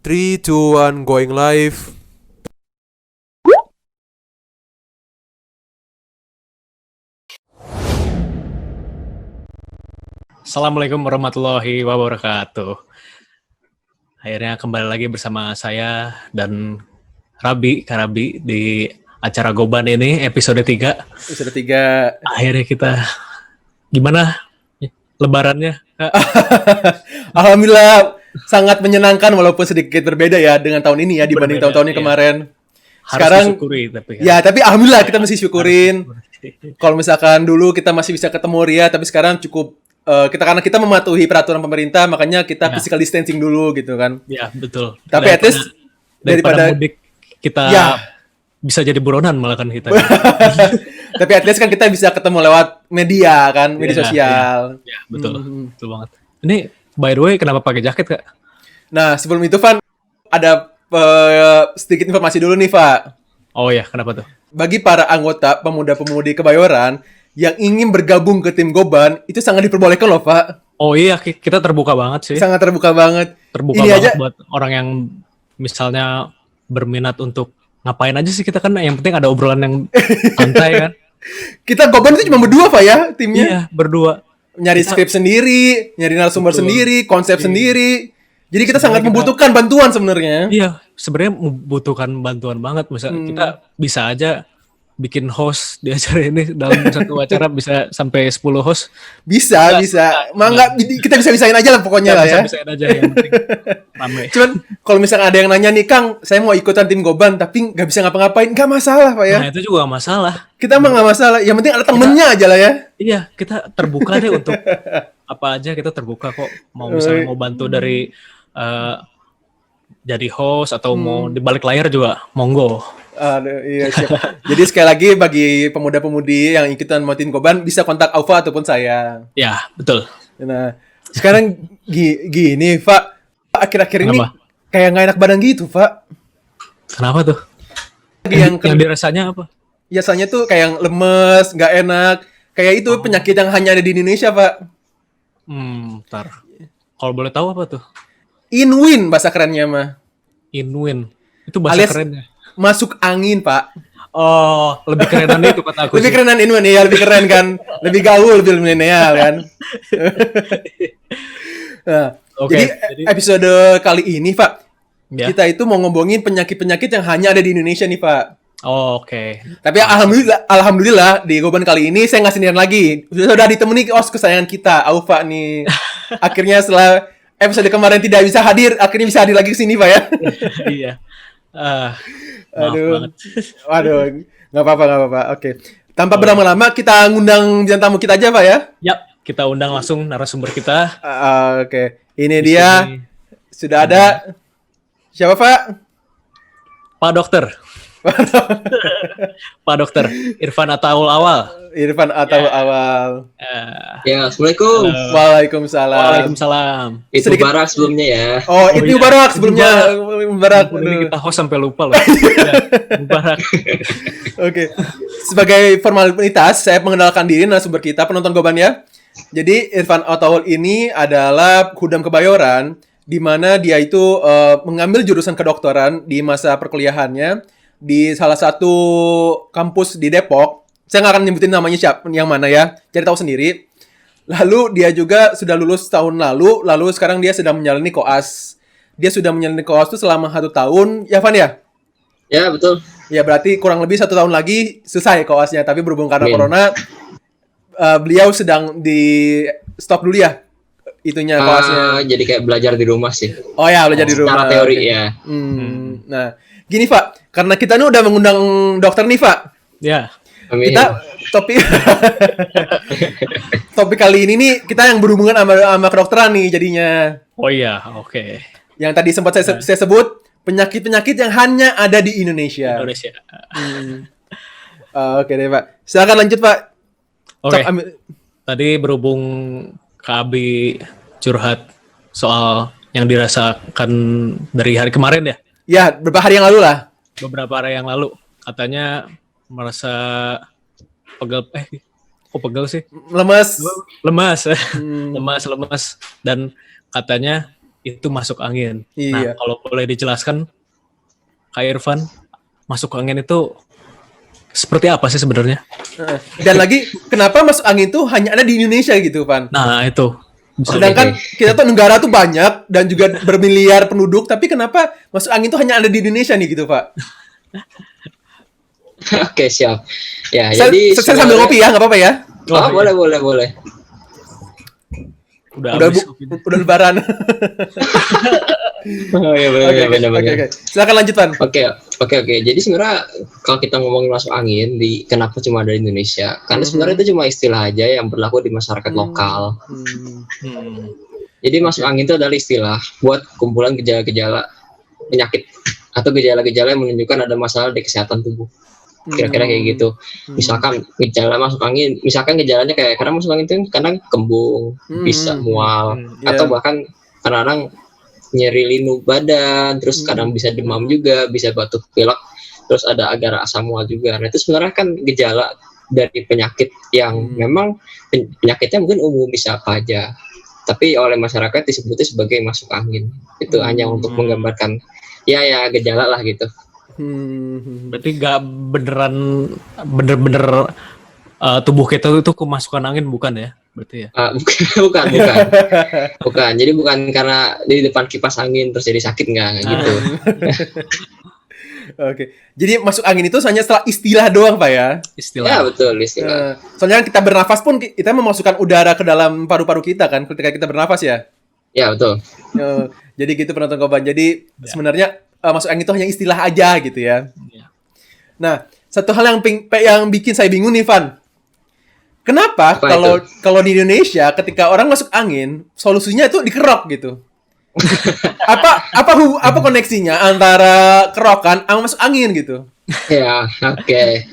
3, 2, 1, going live. Assalamualaikum warahmatullahi wabarakatuh. Akhirnya kembali lagi bersama saya dan Kak Rabi di acara Goban ini episode 3. Episode 3. Akhirnya kita gimana lebarannya, Kak? Alhamdulillah sangat menyenangkan walaupun sedikit berbeda ya dengan tahun ini ya dibanding Berbeda, tahun-tahun iya. kemarin. Harus Sekarang disyukuri tapi kan. ya tapi alhamdulillah kita masih syukurin. Kalau misalkan dulu kita masih bisa ketemu Ria, tapi sekarang cukup karena kita mematuhi peraturan pemerintah, makanya kita Ya. physical distancing dulu gitu kan. Ya, betul. Tapi at least daripada mudik kita Ya. bisa jadi buronan malah kan kita. Tapi at least kan kita bisa ketemu lewat media kan, media Iya, sosial. Ya, betul. Betul banget. Ini by the way kenapa pakai jaket, Kak? Nah, sebelum itu Van ada sedikit informasi dulu nih, Pak. Oh ya, kenapa tuh? Bagi para anggota pemuda-pemudi Kebayoran yang ingin bergabung ke tim Goban, itu sangat diperbolehkan loh, Pak. Oh iya, kita terbuka banget sih. Sangat terbuka banget. Terbuka Ini banget aja buat orang yang misalnya berminat untuk ngapain aja sih, kita kan yang penting ada obrolan yang santai kan. kita Goban itu cuma berdua, Pak ya, timnya. Iya, berdua. Nyari skrip sendiri, nyari narasumber Betul. sendiri, konsep sendiri. Jadi kita sangat Sebenarnya membutuhkan bantuan sebenarnya. Iya, sebenarnya membutuhkan bantuan banget. Misal kita bisa aja bikin host di acara ini, dalam satu acara bisa sampai 10 host. Bisa. Mangga kita bisa-bisain aja lah pokoknya lah ya. Bisa-bisain aja, yang penting rame. Cuman kalau misalkan ada yang nanya nih, Kang, saya mau ikutan tim Goban tapi nggak bisa ngapa-ngapain, nggak masalah, Pak ya. Nah, itu juga nggak masalah. Kita mah nggak masalah. Yang penting ada temennya aja lah ya. Iya, kita terbuka deh untuk apa aja, kita terbuka kok. Mau misalnya mau bantu dari jadi host atau mau di balik layar juga monggo. Aduh, iya siap. Jadi sekali lagi bagi pemuda-pemudi yang ikutan mau tim Goban bisa kontak Aufa ataupun saya. Ya, betul. Nah, sekarang gini, Pak. Akhir-akhir ini Kenapa? kayak nggak enak badan gitu, Pak. Kenapa tuh? Yang Yang dirasanya apa? biasanya tuh kayak lemes, nggak enak. Kayak itu penyakit yang hanya ada di Indonesia, Pak. Ntar. Kalau boleh tahu apa tuh? Inwin bahasa kerennya mah. Inwin. Itu bahasa Alias kerennya. masuk angin, Pak. Oh, lebih kerenan itu kata aku. Lebih sih. kerenan Inwin ya, lebih keren kan. Lebih gaul, lebih milenial kan. Nah, Oke, jadi episode kali ini, Pak, Ya. kita itu mau ngomongin penyakit-penyakit yang hanya ada di Indonesia nih, Pak. Oh, oke. Tapi alhamdulillah di Goban kali ini saya nggak sendirian lagi. Sudah ditemani host kesayangan kita, Aufa nih. Akhirnya setelah episode kemarin tidak bisa hadir, akhirnya bisa hadir lagi ke sini, Pak ya. Iya. Maaf Aduh. banget. Waduh, nggak apa-apa. Oke. Tanpa berlama-lama, kita ngundang bintang tamu kita aja, Pak ya. Yap, kita undang langsung narasumber kita. Oke. Ini Di dia. sini. Sudah ada. Siapa, Pak? Pak Dokter. Pak Dokter Irfan Ataul Awal. Irfan atau Awal. Ya, Assalamualaikum. Waalaikumsalam. Waalaikumsalam. Itu Sedikit- Barak sebelumnya ya. Oh, itu iya. Mubarak sebelumnya. Mubarak. Ini Aduh. kita host sampai lupa loh. Ya, Mubarak. Oke. Sebagai formalitas, saya mengenalkan diri narasumber kita, penonton Goban ya. Jadi Irfan Ataul ini adalah Hudam Kebayoran, di mana dia itu mengambil jurusan kedokteran di masa perkuliahannya di salah satu kampus di Depok. Saya nggak akan nyebutin namanya siapa, yang mana ya. Cari tahu sendiri. Lalu dia juga sudah lulus tahun lalu sekarang dia sedang menjalani koas. Dia sudah menjalani koas itu selama 1 tahun, ya Van ya? Ya, betul. Ya berarti kurang lebih 1 tahun lagi selesai koasnya. Tapi berhubung karena Amin. corona, beliau sedang di stop dulu ya itunya koasnya. Jadi kayak belajar di rumah sih. Oh ya, belajar di rumah. Secara teori Oke. ya. Nah, gini Pak, karena kita ini udah mengundang dokter nih Pak. Ya. Amin. Kita topik kali ini nih kita yang berhubungan sama kedokteran nih jadinya. Oh iya, oke. Yang tadi sempat saya sebut penyakit-penyakit yang hanya ada di Indonesia. Indonesia. Oke deh Pak. Silakan lanjut Pak. Oke. Sok, ambil- Tadi berhubung Kak Abi curhat soal yang dirasakan dari hari kemarin ya. Ya, beberapa hari yang lalu lah. Beberapa hari yang lalu katanya merasa pegel, kok pegel sih? Lemes. Lemas. Lemas dan katanya itu masuk angin. Iya. Nah, kalau boleh dijelaskan, Kak Irfan, masuk angin itu seperti apa sih sebenarnya? Dan lagi, kenapa masuk angin itu hanya ada di Indonesia gitu, Van? Nah, itu. Bisa Sedangkan kita tuh negara tuh banyak dan juga bermiliar penduduk, tapi kenapa masuk angin tuh hanya ada di Indonesia nih gitu, Pak? Oke, siap. Ya, Saya jadi sambil ngopi ya, nggak apa-apa ya? Oh, boleh. Udah Udah habis kopinya. udah lebaran. Oh iya benar. Oke. Silakan lanjut, Van. Oke. Jadi sebenarnya kalau kita ngomongin masuk angin di kenapa cuma ada di Indonesia? Karena sebenarnya itu cuma istilah aja yang berlaku di masyarakat lokal. Hmm. Jadi masuk angin itu adalah istilah buat kumpulan gejala-gejala penyakit atau gejala-gejala yang menunjukkan ada masalah di kesehatan tubuh. Kira-kira kayak gitu. Misalkan gejala masuk angin, misalkan gejalanya kayak karena masuk angin itu kadang kembung, bisa mual, atau bahkan kadang-kadang nyeri linu badan, terus kadang bisa demam juga, bisa batuk pilek, terus ada agak asam mual juga. Nah itu sebenarnya kan gejala dari penyakit yang memang penyakitnya mungkin umum bisa apa aja, tapi oleh masyarakat disebutnya sebagai masuk angin. Itu hanya untuk menggambarkan ya gejala lah gitu. Berarti gak bener-bener tubuh kita itu kemasukan angin bukan ya? Berarti ya? Bukan. Jadi bukan karena di depan kipas angin terus jadi sakit nggak gitu. Oke. Jadi masuk angin itu hanya setelah istilah doang, Pak ya? Istilah. Ya betul istilah. Soalnya kita bernafas pun kita memasukkan udara ke dalam paru-paru kita kan ketika kita bernafas ya? Ya betul. Jadi gitu penonton Goban. Jadi sebenarnya masuk angin itu hanya istilah aja gitu ya. Nah, satu hal yang bikin saya bingung nih, Van. Kenapa kalau di Indonesia ketika orang masuk angin, solusinya itu dikerok gitu? apa koneksinya antara kerokan sama masuk angin gitu? Ya, oke.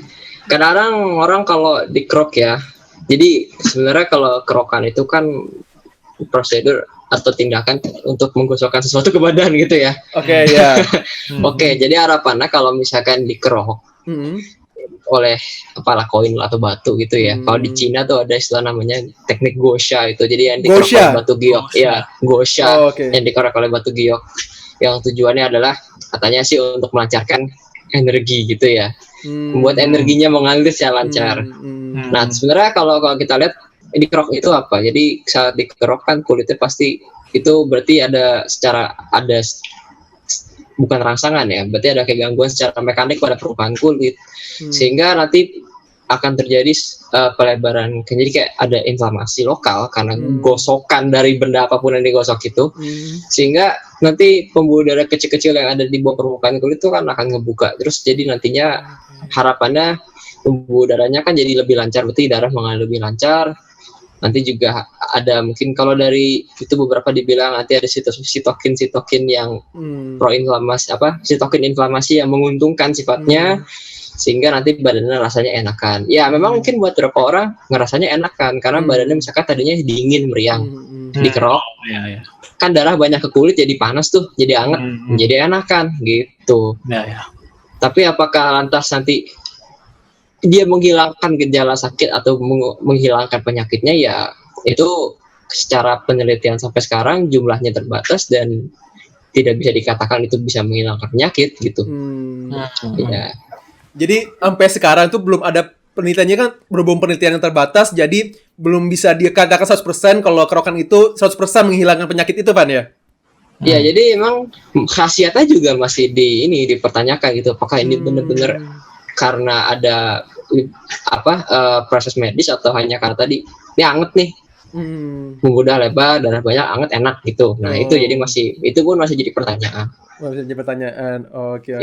Kadang-kadang orang kalau dikerok ya. Jadi sebenarnya kalau kerokan itu kan prosedur atau tindakan untuk menggosokkan sesuatu ke badan gitu ya. Oke, ya. Oke, jadi harapannya kalau misalkan dikerok oleh koin atau batu gitu ya. Kalau di Cina tuh ada istilah namanya teknik gosha itu. Jadi yang dikerok oleh batu giok. Ya, gosha yang dikerok oleh batu giok. Yang tujuannya adalah katanya sih untuk melancarkan energi gitu ya. Membuat energinya mengalir secara lancar. Nah, sebenarnya kalau kita lihat dikerok itu apa? Jadi saat dikerok kan kulitnya pasti itu berarti ada bukan rangsangan ya, berarti ada gangguan secara mekanik pada permukaan kulit, sehingga nanti akan terjadi pelebaran, jadi kayak ada inflamasi lokal karena gosokan dari benda apapun yang digosok itu, sehingga nanti pembuluh darah kecil-kecil yang ada di bawah permukaan kulit itu kan akan ngebuka, terus jadi nantinya harapannya pembuluh darahnya kan jadi lebih lancar, berarti darah mengalir lebih lancar. Nanti juga ada mungkin kalau dari itu beberapa dibilang nanti ada sitokin yang proinflamasi sitokin inflamasi yang menguntungkan sifatnya sehingga nanti badannya rasanya enakan. Ya memang mungkin buat beberapa orang ngerasanya enakan karena badannya misalkan tadinya dingin meriang dikerok. Kan darah banyak ke kulit jadi panas tuh, jadi anget, jadi enakan gitu. Tapi apakah lantas nanti dia menghilangkan gejala sakit atau menghilangkan penyakitnya? Ya itu secara penelitian sampai sekarang jumlahnya terbatas dan tidak bisa dikatakan itu bisa menghilangkan penyakit gitu. Ya. Jadi sampai sekarang itu belum ada penelitiannya kan, berhubung penelitian yang terbatas, jadi belum bisa dikatakan 100% kalau kerokan itu 100% menghilangkan penyakit itu, Pan ya? Ya, jadi emang khasiatnya juga masih dipertanyakan gitu. Apakah ini benar-benar karena ada proses medis atau hanya karena tadi ini anget nih, menggoda lebar, darah banyak, anget, enak gitu. Nah itu jadi itu pun masih jadi pertanyaan. Masih jadi pertanyaan. Oke.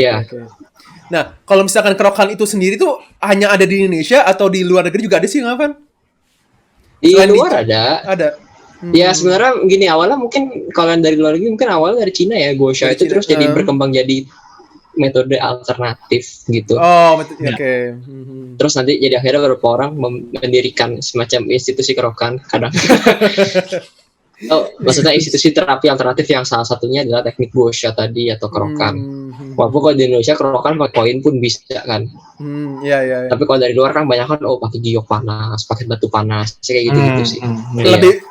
Nah kalau misalkan kerokan itu sendiri tuh hanya ada di Indonesia atau di luar negeri juga ada sih, nggak, Van? Di luar ada. Ya sebenarnya gini, awalnya mungkin kalau dari luar negeri mungkin awalnya dari Cina ya, gosha itu terus jadi berkembang jadi metode alternatif gitu. Oke. Terus nanti jadi akhirnya beberapa orang mendirikan semacam institusi kerokan kadang. Maksudnya institusi terapi alternatif yang salah satunya adalah teknik gosha tadi atau kerokan. Walaupun kalau di Indonesia kerokan pakai koin pun bisa kan. Iya. Tapi kalau dari luar kan banyak kan pakai giok panas, pakai batu panas, kayak gitu sih.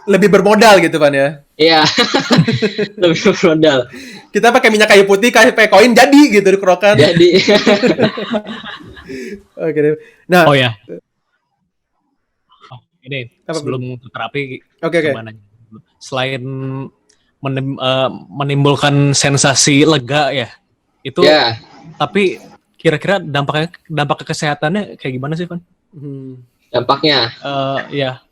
Lebih bermodal gitu, Pan ya. Iya. Lebih bermodal. Kita pakai minyak kayu putih, pakai koin jadi gitu di kerokan. Jadi Oke deh. Nah, Oh ya. Oh, ini Apa, sebelum ke terapi, oke. coba nanya dulu. Selain menimbulkan sensasi lega ya, itu ya, tapi kira-kira dampak kesehatannya kayak gimana sih, Van? dampaknya. Ya,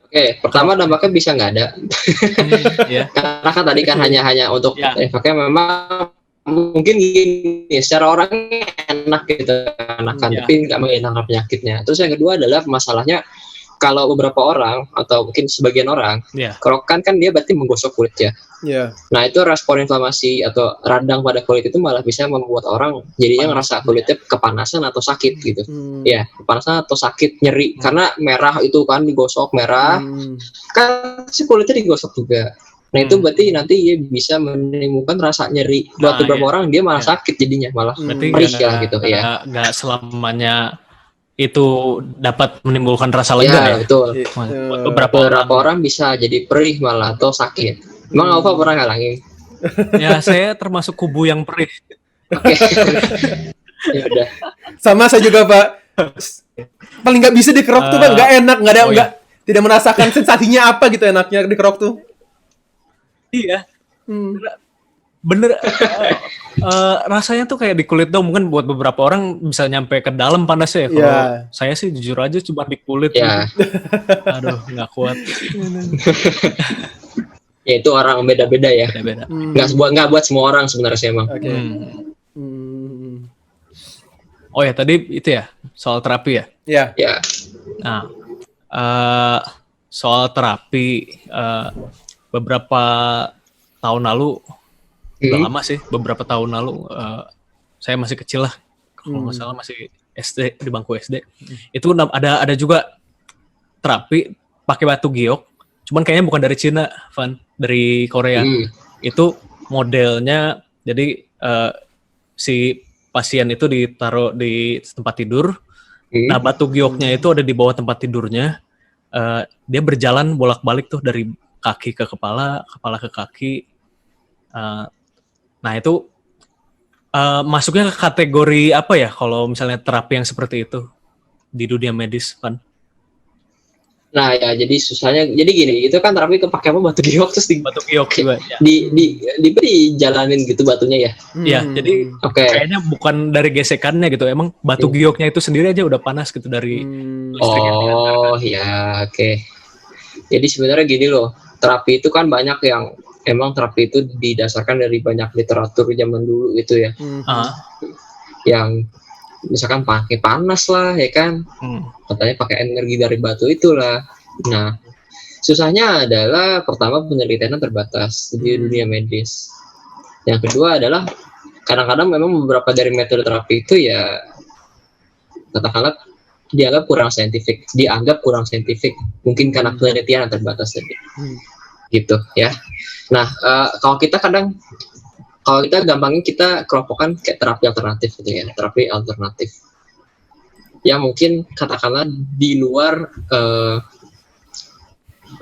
Oke, pertama dampaknya bisa nggak ada. ya, Karena kan tadi kan hanya untuk Ya. efeknya memang mungkin gini, secara orang enak gitu enakan, Ya. tapi nggak menghilangkan penyakitnya. Terus yang kedua adalah masalahnya kalau beberapa orang atau mungkin sebagian orang ya. kerokan kan dia berarti menggosok kulit ya. Iya. Nah itu respon inflamasi atau radang pada kulit itu malah bisa membuat orang jadinya ngerasa kulitnya kepanasan atau sakit gitu. Ya, kepanasan atau sakit, nyeri karena merah itu kan digosok merah, kan si kulitnya digosok juga. Nah itu berarti nanti dia bisa menimbulkan rasa nyeri. Buat Nah, beberapa iya. orang dia malah Iya. sakit jadinya, malah Berarti perih ya gitu ya. nggak selamanya itu dapat menimbulkan rasa lega ya. Betul. Buat beberapa Beberapa orang bisa jadi perih malah atau sakit. Emang Alfa pernah ngalamin? Ya, saya termasuk kubu yang perih. Oke. Ya udah. Sama saya juga, Pak. Paling nggak bisa dikerok tuh, Pak. Nggak enak, nggak ada, oh, nggak tidak merasakan sensasinya apa gitu enaknya dikerok tuh. Iya. Bener. Rasanya tuh kayak di kulit dong. Mungkin buat beberapa orang bisa nyampe ke dalam panasnya ya. Kalau Iya. saya sih jujur aja cuma di kulit. Ya. Aduh, nggak kuat. Ya itu orang beda-beda ya. Beda-beda. Nggak buat semua orang sebenarnya sih emang. Oke. Oh ya, tadi itu ya soal terapi ya. Ya. Ya. Nah, soal terapi beberapa tahun lalu, udah lama sih, beberapa tahun lalu saya masih kecil lah, kalau nggak salah masih SD, di bangku SD. Itu ada juga terapi pakai batu giok, cuman kayaknya bukan dari Cina, Van, dari Korea. Itu modelnya, jadi si pasien itu ditaruh di tempat tidur. Nah, batu gioknya itu ada di bawah tempat tidurnya. Dia berjalan bolak-balik tuh dari kaki ke kepala, kepala ke kaki. Nah, itu masuknya ke kategori apa ya kalau misalnya terapi yang seperti itu di dunia medis, Van? Nah ya jadi susahnya, jadi gini, itu kan terapi kepake apa batu giok terus Batu giok juga. Ya. dijalanin gitu batunya ya. Iya, jadi Oke. kayaknya bukan dari gesekannya gitu. Emang batu gioknya itu sendiri aja udah panas gitu dari listrik yang diantarkan. Oh ya, oke. Jadi sebenarnya gini loh, terapi itu kan banyak yang emang terapi itu didasarkan dari banyak literatur zaman dulu gitu ya. Yang misalkan pakai panas lah ya kan, katanya pakai energi dari batu itulah. Nah susahnya adalah pertama penelitiannya terbatas di dunia medis. Yang kedua adalah kadang-kadang memang beberapa dari metode terapi itu ya katakanlah dianggap kurang saintifik, mungkin karena penelitian yang terbatas tadi. Gitu ya. Nah kalau kita gampangnya kita kelompokkan kayak terapi alternatif gitu ya, terapi alternatif yang mungkin katakanlah di luar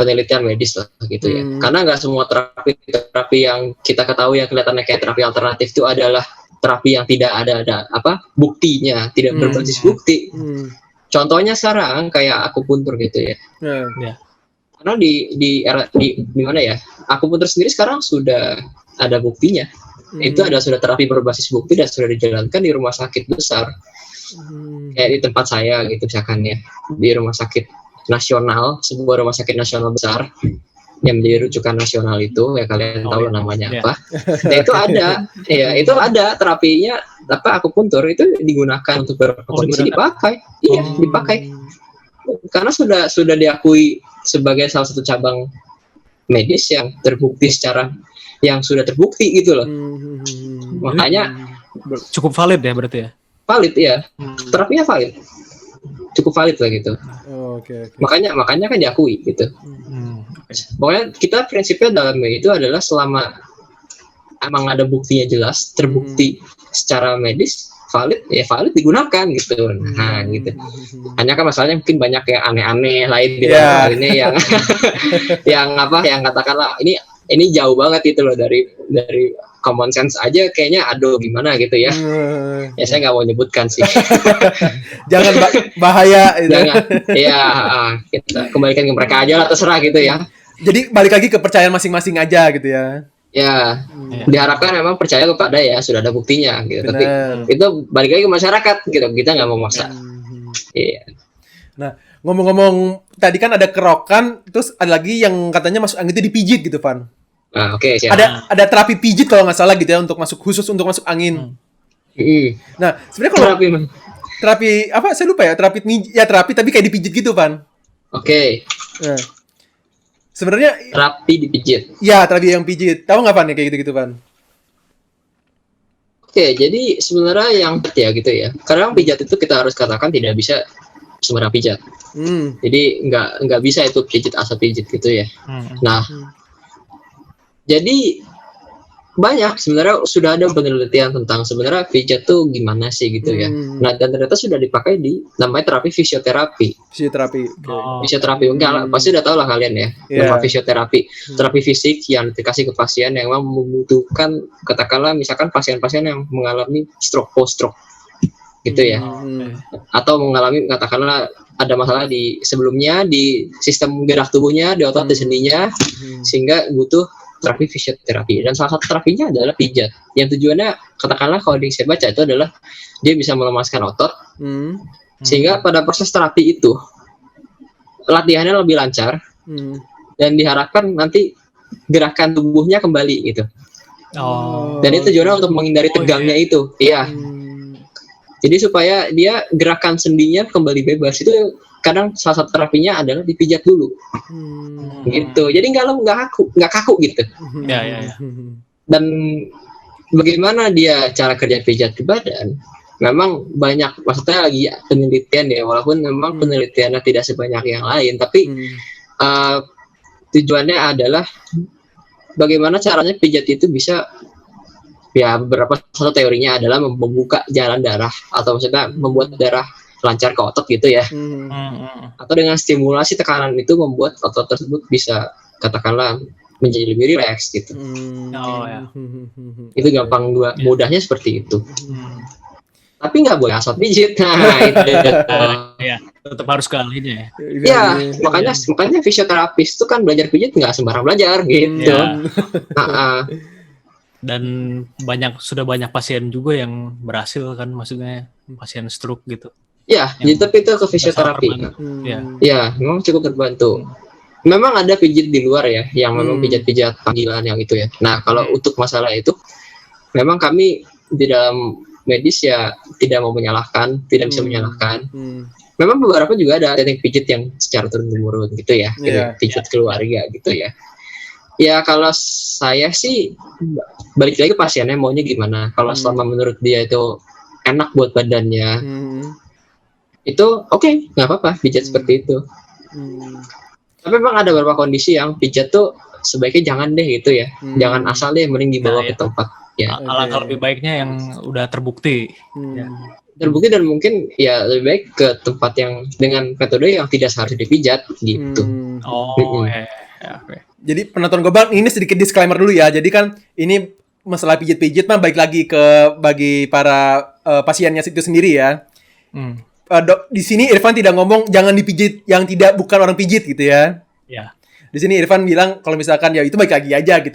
penelitian medis lah gitu ya. Karena nggak semua terapi yang kita ketahui yang kelihatannya kayak terapi alternatif itu adalah terapi yang tidak ada buktinya, tidak berbasis bukti. Contohnya sekarang kayak akupuntur gitu ya. Karena di mana ya, akupuntur sendiri sekarang sudah ada buktinya. Itu sudah terapi berbasis bukti dan sudah dijalankan di rumah sakit besar. Kayak di tempat saya gitu misalkan ya, di rumah sakit nasional, sebuah rumah sakit nasional besar yang menjadi rujukan nasional itu ya, kalian tahu namanya apa. Nah itu ada terapinya akupuntur itu digunakan untuk beberapa kondisi dipakai. Iya, dipakai. Karena sudah diakui sebagai salah satu cabang medis yang terbukti yang sudah terbukti gitu loh. Makanya cukup valid ya berarti ya. Valid ya. Terapinya valid. Cukup valid lah gitu. Okay. Makanya kan diakui gitu. Pokoknya kita prinsipnya dalam itu adalah selama emang ada buktinya jelas, terbukti secara medis, valid digunakan gitu. Nah gitu. Hanya kan masalahnya mungkin banyak yang aneh-aneh lain di dalam ini yang yang katakanlah ini ini jauh banget itu loh dari common sense aja kayaknya aduh gimana gitu ya. Ya saya nggak mau nyebutkan sih. Jangan bahaya itu. Jangan. Ya kita kembalikan ke mereka aja lah terserah gitu ya. Jadi balik lagi ke kepercayaan masing-masing aja gitu ya. Ya, diharapkan memang percaya kepada ya sudah ada buktinya gitu. Benar. Tapi itu balik lagi ke masyarakat gitu. Kita nggak mau maksa. Iya. Nah, ngomong-ngomong tadi kan ada kerokan, terus ada lagi yang katanya masuk angin itu dipijit gitu, Van. Nah, oke, siap. Ada terapi pijit kalau nggak salah gitu ya untuk khusus untuk masuk angin. Nah, sebenarnya kalau terapi apa saya lupa ya, terapi tapi kayak dipijit gitu, Van. Oke. Nah, sebenarnya Terapi dipijit. ya terapi yang pijit. Tahu nggak, Van, ya kayak gitu-gitu, Van? Oke, jadi sebenarnya yang ya gitu ya. Karena pijat itu kita harus katakan tidak bisa sembarang pijat. Jadi nggak bisa itu pijit asal pijit gitu ya. Nah, jadi banyak sebenarnya sudah ada penelitian tentang sebenarnya pijat tuh gimana sih gitu ya. Nah, dan ternyata sudah dipakai di namanya terapi fisioterapi. Fisioterapi enggak pasti udah tahu lah kalian ya. Nama fisioterapi, terapi fisik yang dikasih ke pasien yang memang membutuhkan katakanlah misalkan pasien-pasien yang mengalami post stroke gitu ya. Atau mengalami katakanlah ada masalah di sebelumnya di sistem gerak tubuhnya, di otot, di sendinya sehingga butuh terapi fisioterapi. Dan salah satu terapinya adalah pijat. Yang tujuannya katakanlah kalau saya baca itu adalah dia bisa melemaskan otot sehingga pada proses terapi itu latihannya lebih lancar dan diharapkan nanti gerakan tubuhnya kembali gitu. Dan itu tujuannya untuk menghindari tegangnya itu. Iya. Jadi supaya dia gerakan sendinya kembali bebas. Itu kadang salah satu terapinya adalah dipijat dulu. Gitu. Jadi nggak kaku gitu. Ya. Dan bagaimana dia cara kerja pijat di badan? Memang banyak, maksudnya lagi penelitian ya, walaupun memang penelitiannya tidak sebanyak yang lain, tapi tujuannya adalah bagaimana caranya pijat itu bisa ya beberapa satu teorinya adalah membuka jalan darah atau maksudnya membuat darah lancar ke otot gitu ya. Atau dengan stimulasi tekanan itu membuat otot tersebut bisa katakanlah menjadi lebih rileks gitu. Itu gampang mudahnya seperti itu. Tapi nggak boleh asal pijit. Nah, itu. Ya, tetap harus ke ahlinya ya. Ya, makanya fisioterapis itu kan belajar pijit nggak sembarang belajar gitu. Dan sudah banyak pasien juga yang berhasil kan, maksudnya pasien stroke gitu. Ya, tapi itu ke fisioterapi. Ya, memang cukup terbantu. Memang ada pijit di luar ya, yang memang pijat-pijat panggilan yang itu ya. Nah, kalau untuk masalah itu, memang kami di dalam medis ya tidak mau menyalahkan, tidak bisa menyalahkan. Memang beberapa juga ada teknik pijit yang secara turun-temurun gitu ya, pijit keluarga gitu ya. Ya kalau saya sih balik lagi ke pasiennya maunya gimana. Kalau selama menurut dia itu enak buat badannya, itu oke, nggak apa-apa pijat seperti itu. Tapi memang ada beberapa kondisi yang pijat tuh sebaiknya jangan deh gitu ya, jangan asal deh, mending dibawa ke tempat. Ya. Alangkah lebih baiknya yang udah terbukti. Terbukti dan mungkin ya lebih baik ke tempat yang dengan metode yang tidak seharusnya dipijat gitu. Okay. Jadi penonton Gobang ini sedikit disclaimer dulu ya. Jadi kan ini masalah pijit-pijit mah baik lagi bagi para pasiennya itu sendiri ya. Di sini Irfan tidak ngomong jangan dipijit yang bukan orang pijit gitu ya. Ya. Di sini Irfan bilang kalau misalkan ya itu baik lagi aja gitu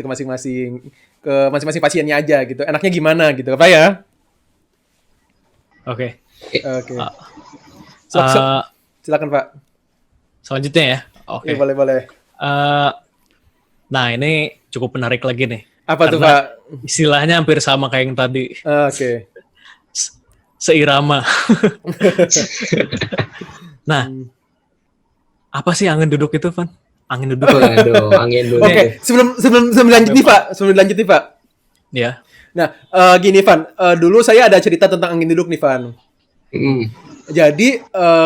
ke masing-masing pasiennya aja gitu. Enaknya gimana gitu, apa ya? Oke. Silakan Pak. Selanjutnya ya. Oke. Boleh. Nah ini cukup menarik lagi nih. Apa tuh Pak? Istilahnya hampir sama kayak yang tadi. Oke. Seirama. Nah, apa sih angin duduk itu, Van? Angin duduk. Angin duduk. Oke, sebelum lanjut nih Pak. Ya. Nah, gini Van, dulu saya ada cerita tentang angin duduk nih Van. Jadi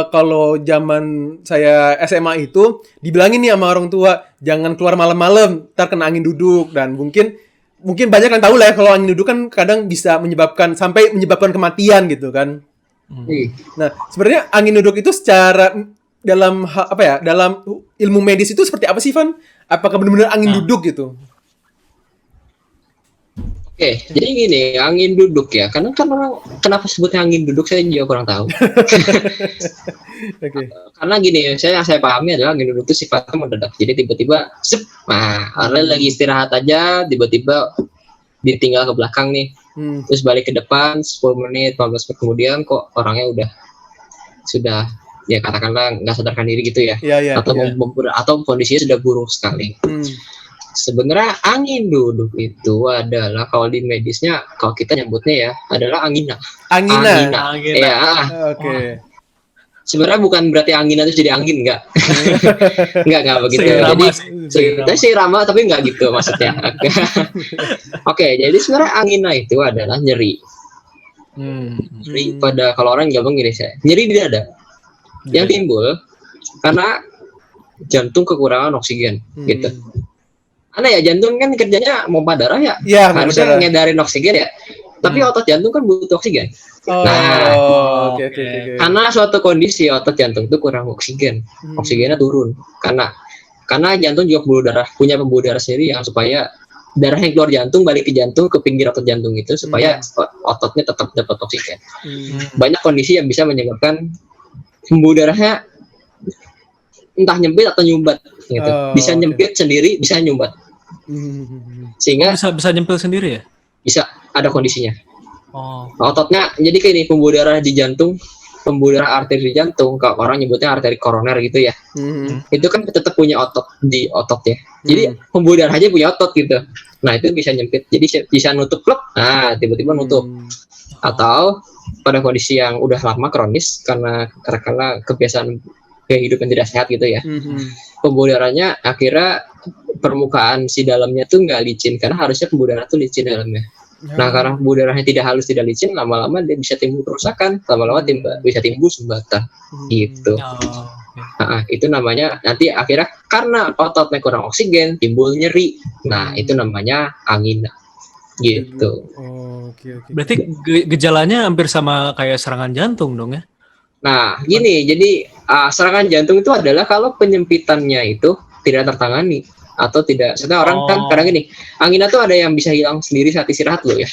kalau zaman saya SMA itu dibilangin nih sama orang tua jangan keluar malam-malam, ntar kena angin duduk. Dan mungkin banyak yang tahu lah ya kalau angin duduk kan kadang bisa menyebabkan kematian gitu kan. Nah sebenarnya angin duduk itu secara dalam ilmu medis itu seperti apa sih Van? Apakah benar-benar angin duduk gitu? Oke, jadi gini, angin duduk ya. Karena kan orang kenapa sebutnya angin duduk saya juga kurang tahu. Oke. Karena gini, yang saya pahami adalah angin duduk itu sifatnya mendadak. Jadi tiba-tiba, orang lagi istirahat aja, tiba-tiba ditinggal ke belakang nih, terus balik ke depan 10 menit, 15 menit kemudian kok orangnya sudah ya katakanlah nggak sadarkan diri gitu ya, atau kondisinya sudah buruk sekali. Sebenarnya angin duduk itu adalah kalau di medisnya, kalau kita nyebutnya ya adalah angina. Angina. Ya. Oke. Sebenarnya bukan berarti angina itu jadi angin, enggak. enggak begitu. Jadi seirama tapi enggak gitu maksudnya. Oke, jadi sebenarnya angina itu adalah nyeri. Nyeri pada, kalau orang gampang gini saya, nyeri di dada. Yang timbul karena jantung kekurangan oksigen gitu. Karena ya jantung kan kerjanya pompa darah ya, harusnya ngedarin oksigen ya. Tapi otot jantung kan butuh oksigen. Okay. Karena suatu kondisi otot jantung itu kurang oksigen, oksigennya turun. Karena jantung juga punya pembuluh darah sendiri yang supaya darah yang keluar jantung balik ke jantung, ke pinggir otot jantung itu supaya ototnya tetap dapat oksigen. Banyak kondisi yang bisa menyebabkan pembuluh darahnya entah nyempit atau nyumbat gitu. Bisa nyempit sendiri, bisa nyumbat. Sehingga bisa nyempil sendiri ya? Bisa, ada kondisinya. Ototnya jadi kayak ini, pembuluh darah di jantung, pembuluh darah arteri di jantung, kalau orang nyebutnya arteri koroner gitu ya. Itu kan tetap punya otot di ototnya. Jadi pembuluh darah aja punya otot gitu. Nah, itu bisa nyempit. Jadi bisa nutup klep. Nah, tiba-tiba nutup. Atau pada kondisi yang udah lama kronis karena kebiasaan gaya hidup yang tidak sehat gitu ya. Pembuluh darahnya akhirnya permukaan si dalamnya tuh nggak licin, karena harusnya pembuluh darah tuh licin dalamnya. Nah, karena pembuluh darahnya tidak halus, tidak licin, lama-lama dia bisa timbul kerusakan, lama-lama bisa timbul sumbatan gitu. Itu namanya nanti akhirnya karena ototnya kurang oksigen timbul nyeri. Nah, itu namanya angina gitu. Berarti gejalanya hampir sama kayak serangan jantung dong ya? Nah, gini, jadi serangan jantung itu adalah kalau penyempitannya itu tidak tertangani atau tidak. Sebenarnya orang kan kadang gini, angina tuh ada yang bisa hilang sendiri saat istirahat loh ya.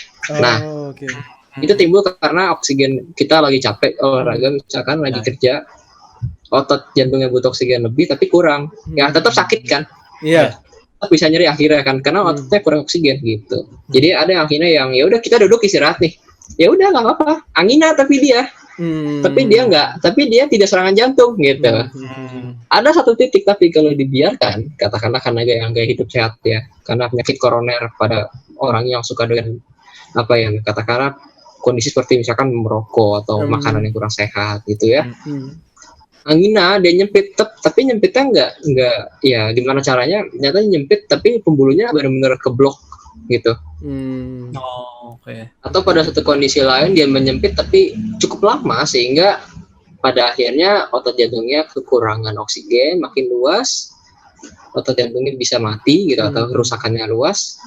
Itu timbul karena oksigen kita lagi capek olahraga, misalkan lagi kerja, otot jantungnya butuh oksigen lebih tapi kurang, ya tetap sakit kan? Iya. Tetap bisa nyeri akhirnya kan, karena ototnya kurang oksigen gitu. Jadi ada yang angina yang ya udah kita duduk istirahat nih, ya udah nggak apa-apa, angina tapi dia tidak serangan jantung gitu. Ada satu titik tapi kalau dibiarkan, katakanlah karena gaya hidup sehat ya, karena penyakit koroner pada orang yang suka dengan katakanlah kondisi seperti misalkan merokok atau makanan yang kurang sehat gitu ya. Angina dia nyempit, tapi nyempitnya enggak ya gimana caranya, nyatanya nyempit tapi pembuluhnya benar-benar keblok gitu. Atau pada satu kondisi lain dia menyempit tapi cukup lama sehingga pada akhirnya otot jantungnya kekurangan oksigen, makin luas, otot jantungnya bisa mati gitu, atau kerusakannya luas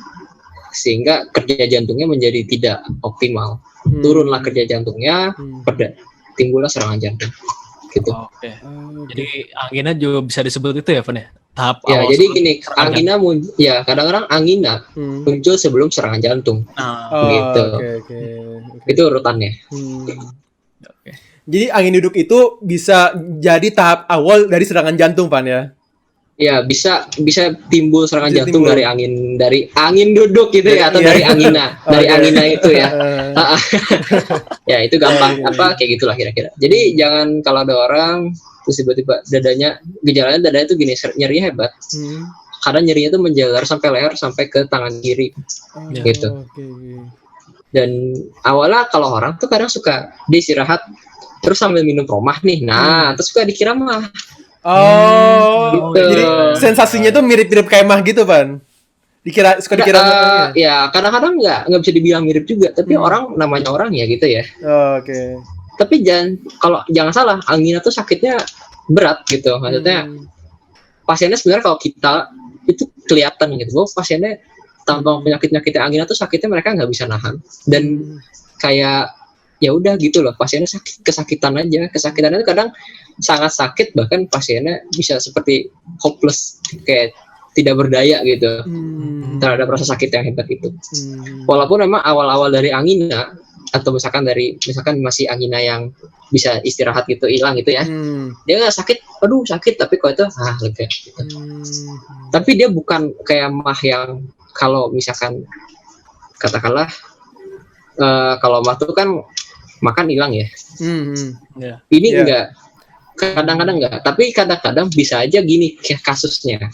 sehingga kerja jantungnya menjadi tidak optimal. Turunlah kerja jantungnya, timbullah serangan jantung gitu. Jadi angina juga bisa disebut itu ya, Van ya? Tahap ya, awal. Jadi gini, angina kadang-kadang angina muncul sebelum serangan jantung. Gitu. Itu urutannya. Jadi angin duduk itu bisa jadi tahap awal dari serangan jantung, Van ya? Ya, bisa timbul serangan jantung dari angin duduk gitu ya, atau dari angina, angina itu ya. Ya, itu gampang kayak gitulah kira-kira. Jadi jangan kalau ada orang terus tiba-tiba gejalanya dadanya itu gini, nyeri hebat. Karena nyerinya itu menjalar sampai leher sampai ke tangan kiri. Gitu. Dan awalnya kalau orang tuh kadang suka diistirahat terus sambil minum promah nih. Nah, terus suka dikira mah. Gitu. Jadi sensasinya tuh mirip-mirip kayak mah gitu, Van. Suka dikira ya, kadang-kadang nggak bisa dibilang mirip juga, tapi orang namanya orang ya gitu ya. Tapi jangan salah, angina tuh sakitnya berat gitu. Maksudnya pasiennya sebenarnya kalau kita itu kelihatan gitu, bahwa pasiennya tanpa penyakit angina tuh sakitnya mereka nggak bisa nahan, dan kayak ya udah gitu loh, pasiennya kesakitan itu kadang sangat sakit, bahkan pasiennya bisa seperti hopeless, kayak tidak berdaya gitu terhadap rasa sakit yang hebat itu. Walaupun memang awal-awal dari angina atau misalkan masih angina yang bisa istirahat gitu hilang gitu ya, dia nggak sakit, aduh sakit tapi kok itu lega gitu. Tapi dia bukan kayak mah yang kalau misalkan katakanlah kalau mah tuh kan makan hilang ya. Ini enggak, kadang-kadang enggak, tapi kadang-kadang bisa aja gini kasusnya.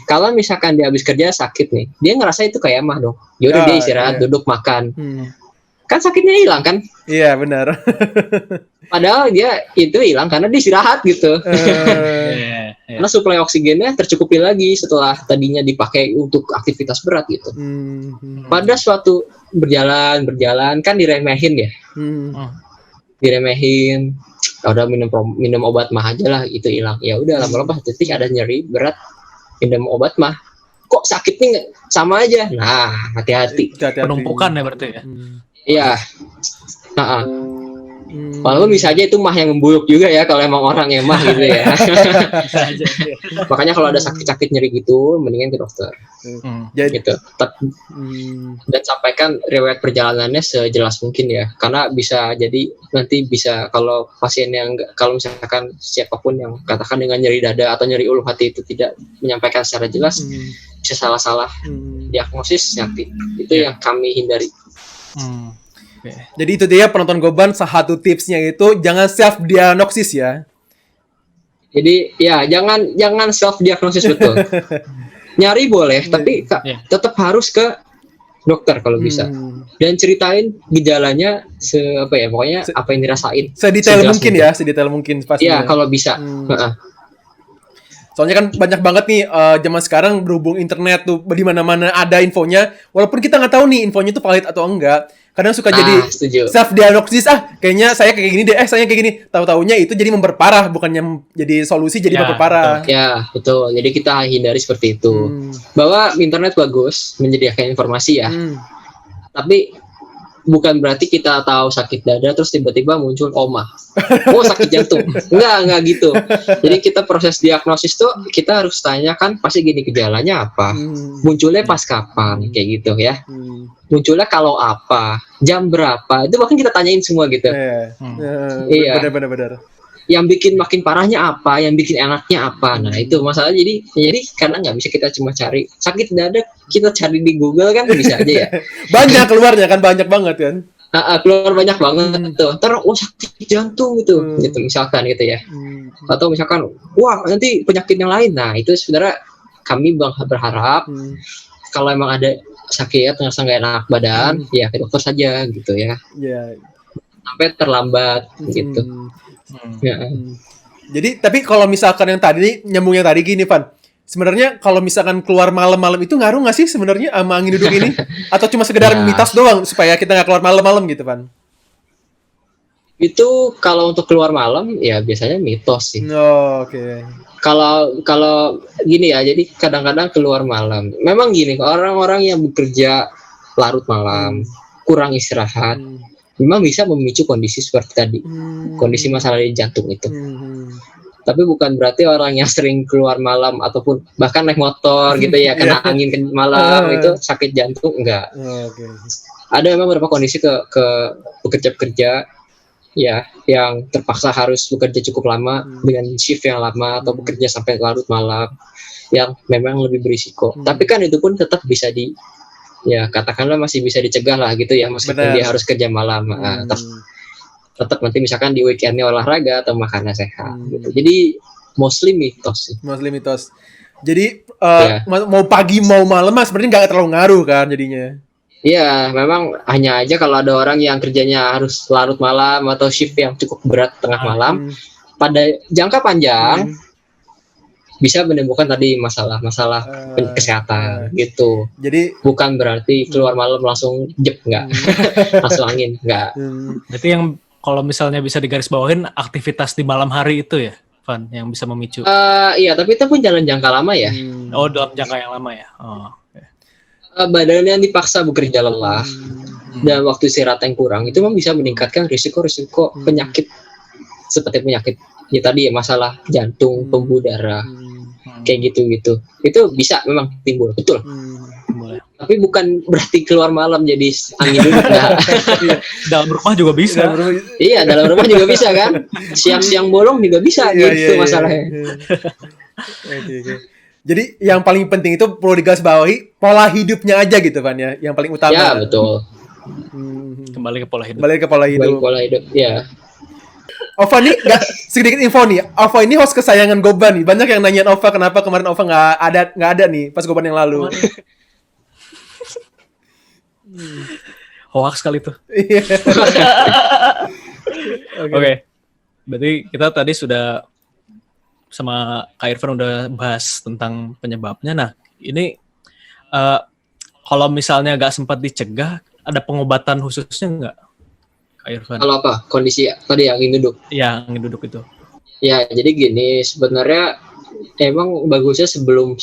Kalau misalkan dia habis kerja sakit nih, dia ngerasa itu kayak mah dong. Yaudah dia istirahat, duduk makan. Kan sakitnya hilang kan? Iya benar. Padahal dia itu hilang karena dia istirahat gitu. Karena suplai oksigennya tercukupi lagi setelah tadinya dipakai untuk aktivitas berat gitu. Pada suatu berjalan kan diremehin ya. Diremehin. Udah minum obat mah aja lah itu hilang. Ya udah lama-lama titik ada nyeri berat, minum obat mah. Kok sakitnya sama aja? Nah, hati-hati. Penumpukan ya berarti ya. Iya. Walaupun bisa aja itu mah yang memburuk juga ya kalau emang orang yang mah gitu ya. Makanya kalau ada sakit-sakit nyeri gitu mendingan ke dokter. Gitu. Dan sampaikan riwayat perjalanannya sejelas mungkin ya. Karena bisa jadi nanti bisa kalau pasien yang kalau misalkan siapapun yang katakan dengan nyeri dada atau nyeri ulu hati itu tidak menyampaikan secara jelas bisa salah-salah diagnosis nanti. Itu yang kami hindari. Jadi itu dia penonton Goban, satu tipsnya itu jangan self diagnosis ya. Jadi ya jangan self diagnosis betul. Nyari boleh tapi tetap harus ke dokter kalau bisa. Dan ceritain gejalanya pokoknya apa yang dirasain. Sedetail mungkin pasti. Iya, kalau bisa. Soalnya kan banyak banget nih zaman sekarang berhubung internet tuh di mana-mana ada infonya, walaupun kita nggak tahu nih infonya itu valid atau enggak. Kadang suka jadi self diagnosis, kayaknya saya kayak gini deh, saya kayak gini. Tahu-taunya itu jadi memperparah, bukannya jadi solusi jadi memperparah. Ya, betul. Jadi kita hindari seperti itu. Bahwa internet bagus menyediakan informasi ya. Tapi bukan berarti kita tahu sakit dada terus tiba-tiba muncul koma. Oh, sakit jantung. Enggak gitu. Jadi kita proses diagnosis tuh kita harus tanyakan pasti gini gejalanya apa. Munculnya pas kapan kayak gitu ya. Munculnya kalau apa, jam berapa. Itu bahkan kita tanyain semua gitu. Iya. Benar. Yang bikin makin parahnya apa, yang bikin enaknya apa. Nah, itu masalah jadi karena nggak bisa kita cuma cari sakit dada, kita cari di Google kan bisa aja ya. Banyak keluarnya kan, banyak banget kan. Keluar banyak banget tuh. Ntar sakit jantung gitu misalkan gitu ya. Atau misalkan nanti penyakit yang lain. Nah, itu sebenarnya kami berharap kalau emang ada sakit ngerasa nggak enak badan, ya ke dokter saja gitu ya. Sampai terlambat gitu. Jadi tapi kalau misalkan yang tadi nyambungnya tadi gini Van, sebenarnya kalau misalkan keluar malam-malam itu ngaruh nggak sih sebenarnya sama angin duduk ini? Atau cuma sekedar mitos doang supaya kita nggak keluar malam-malam gitu Van? Itu kalau untuk keluar malam ya biasanya mitos sih. Oke. Kalau gini ya, jadi kadang-kadang keluar malam. Memang gini, orang-orang yang bekerja larut malam, kurang istirahat, memang bisa memicu kondisi seperti tadi, kondisi masalah di jantung itu. Tapi bukan berarti orang yang sering keluar malam ataupun bahkan naik motor gitu ya kena angin malam itu sakit jantung, enggak. Ada memang beberapa kondisi ke pekerja-pekerja ya yang terpaksa harus bekerja cukup lama dengan shift yang lama atau bekerja sampai larut malam yang memang lebih berisiko. Tapi kan itu pun tetap bisa katakanlah masih bisa dicegah lah gitu ya, meskipun dia harus kerja malam. Tetap nanti misalkan di weekendnya olahraga atau makannya sehat gitu. Jadi mostly mitos. Jadi mau pagi mau malam sebenarnya nggak terlalu ngaruh kan jadinya. Iya, memang hanya aja kalau ada orang yang kerjanya harus larut malam atau shift yang cukup berat tengah malam, pada jangka panjang bisa menimbulkan tadi masalah kesehatan gitu. Jadi bukan berarti keluar malam langsung nggak, langsung angin nggak. Berarti yang kalau misalnya bisa digarisbawahin aktivitas di malam hari itu ya, Van, yang bisa memicu. Iya, tapi itu pun jalan jangka lama ya. Oh, dalam jangka yang lama ya. Badan yang dipaksa bekerja lelah dan waktu istirahat yang kurang itu memang bisa meningkatkan risiko penyakit seperti penyakit ya tadi ya, masalah jantung, pembuluh darah. kayak gitu. Itu bisa memang timbul, betul. Boleh. Tapi bukan berarti keluar malam jadi angin duduk, enggak. Dalam rumah juga bisa. Iya, dalam rumah juga bisa kan. Siang-siang bolong juga bisa gitu masalahnya. Oke. Jadi yang paling penting itu perlu digarisbawahi pola hidupnya aja gitu Van ya, yang paling utama. Ya, betul. Kembali ke pola hidup. Balik ke pola hidup. Balik pola hidup, ya. Ova nih, sedikit info nih. Ova ini host kesayangan Goban nih. Banyak yang nanyain Ova kenapa kemarin Ova nggak ada nih pas Goban yang lalu. Hoax kali tuh. Iya. Oke. Berarti kita tadi sudah sama Kak Irfan udah bahas tentang penyebabnya. Nah, ini kalau misalnya nggak sempat dicegah, ada pengobatan khususnya nggak, Kak Irfan? Kalau apa? Kondisi tadi yang ingin duduk. Ya, angin duduk itu. Ya, jadi gini, sebenarnya emang bagusnya sebelum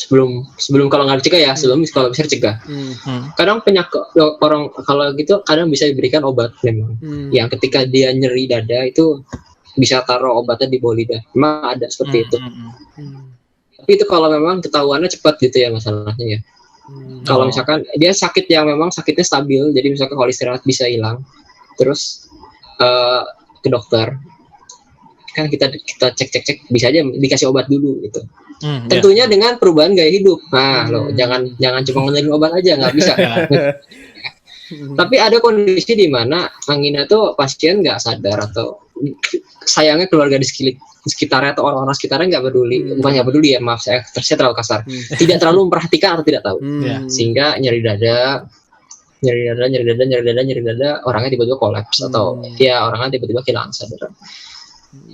kalau nggak dicegah ya, sebelum kalau bisa dicegah. Kadang penyakit orang kalau gitu kadang bisa diberikan obat memang. Yang ketika dia nyeri dada itu bisa taruh obatnya di bawah lidah. Memang ada seperti itu. Tapi itu kalau memang ketahuannya cepat gitu ya masalahnya ya. Kalau misalkan dia sakit yang memang sakitnya stabil, jadi misalkan kalau istirahat bisa hilang, terus ke dokter. Kan kita cek bisa aja dikasih obat dulu gitu. Tentunya dengan perubahan gaya hidup. Nah, lo jangan cuma ngandelin obat aja, nggak bisa. Tapi ada kondisi di mana anginnya tuh pasien nggak sadar atau sayangnya keluarga di sekitarnya atau orang-orang sekitarnya nggak peduli, bukan nggak peduli ya, maaf saya terlalu kasar, tidak terlalu memperhatikan atau tidak tahu, sehingga nyeri dada, orangnya tiba-tiba kolaps atau ya orangnya tiba-tiba kehilangan sadar.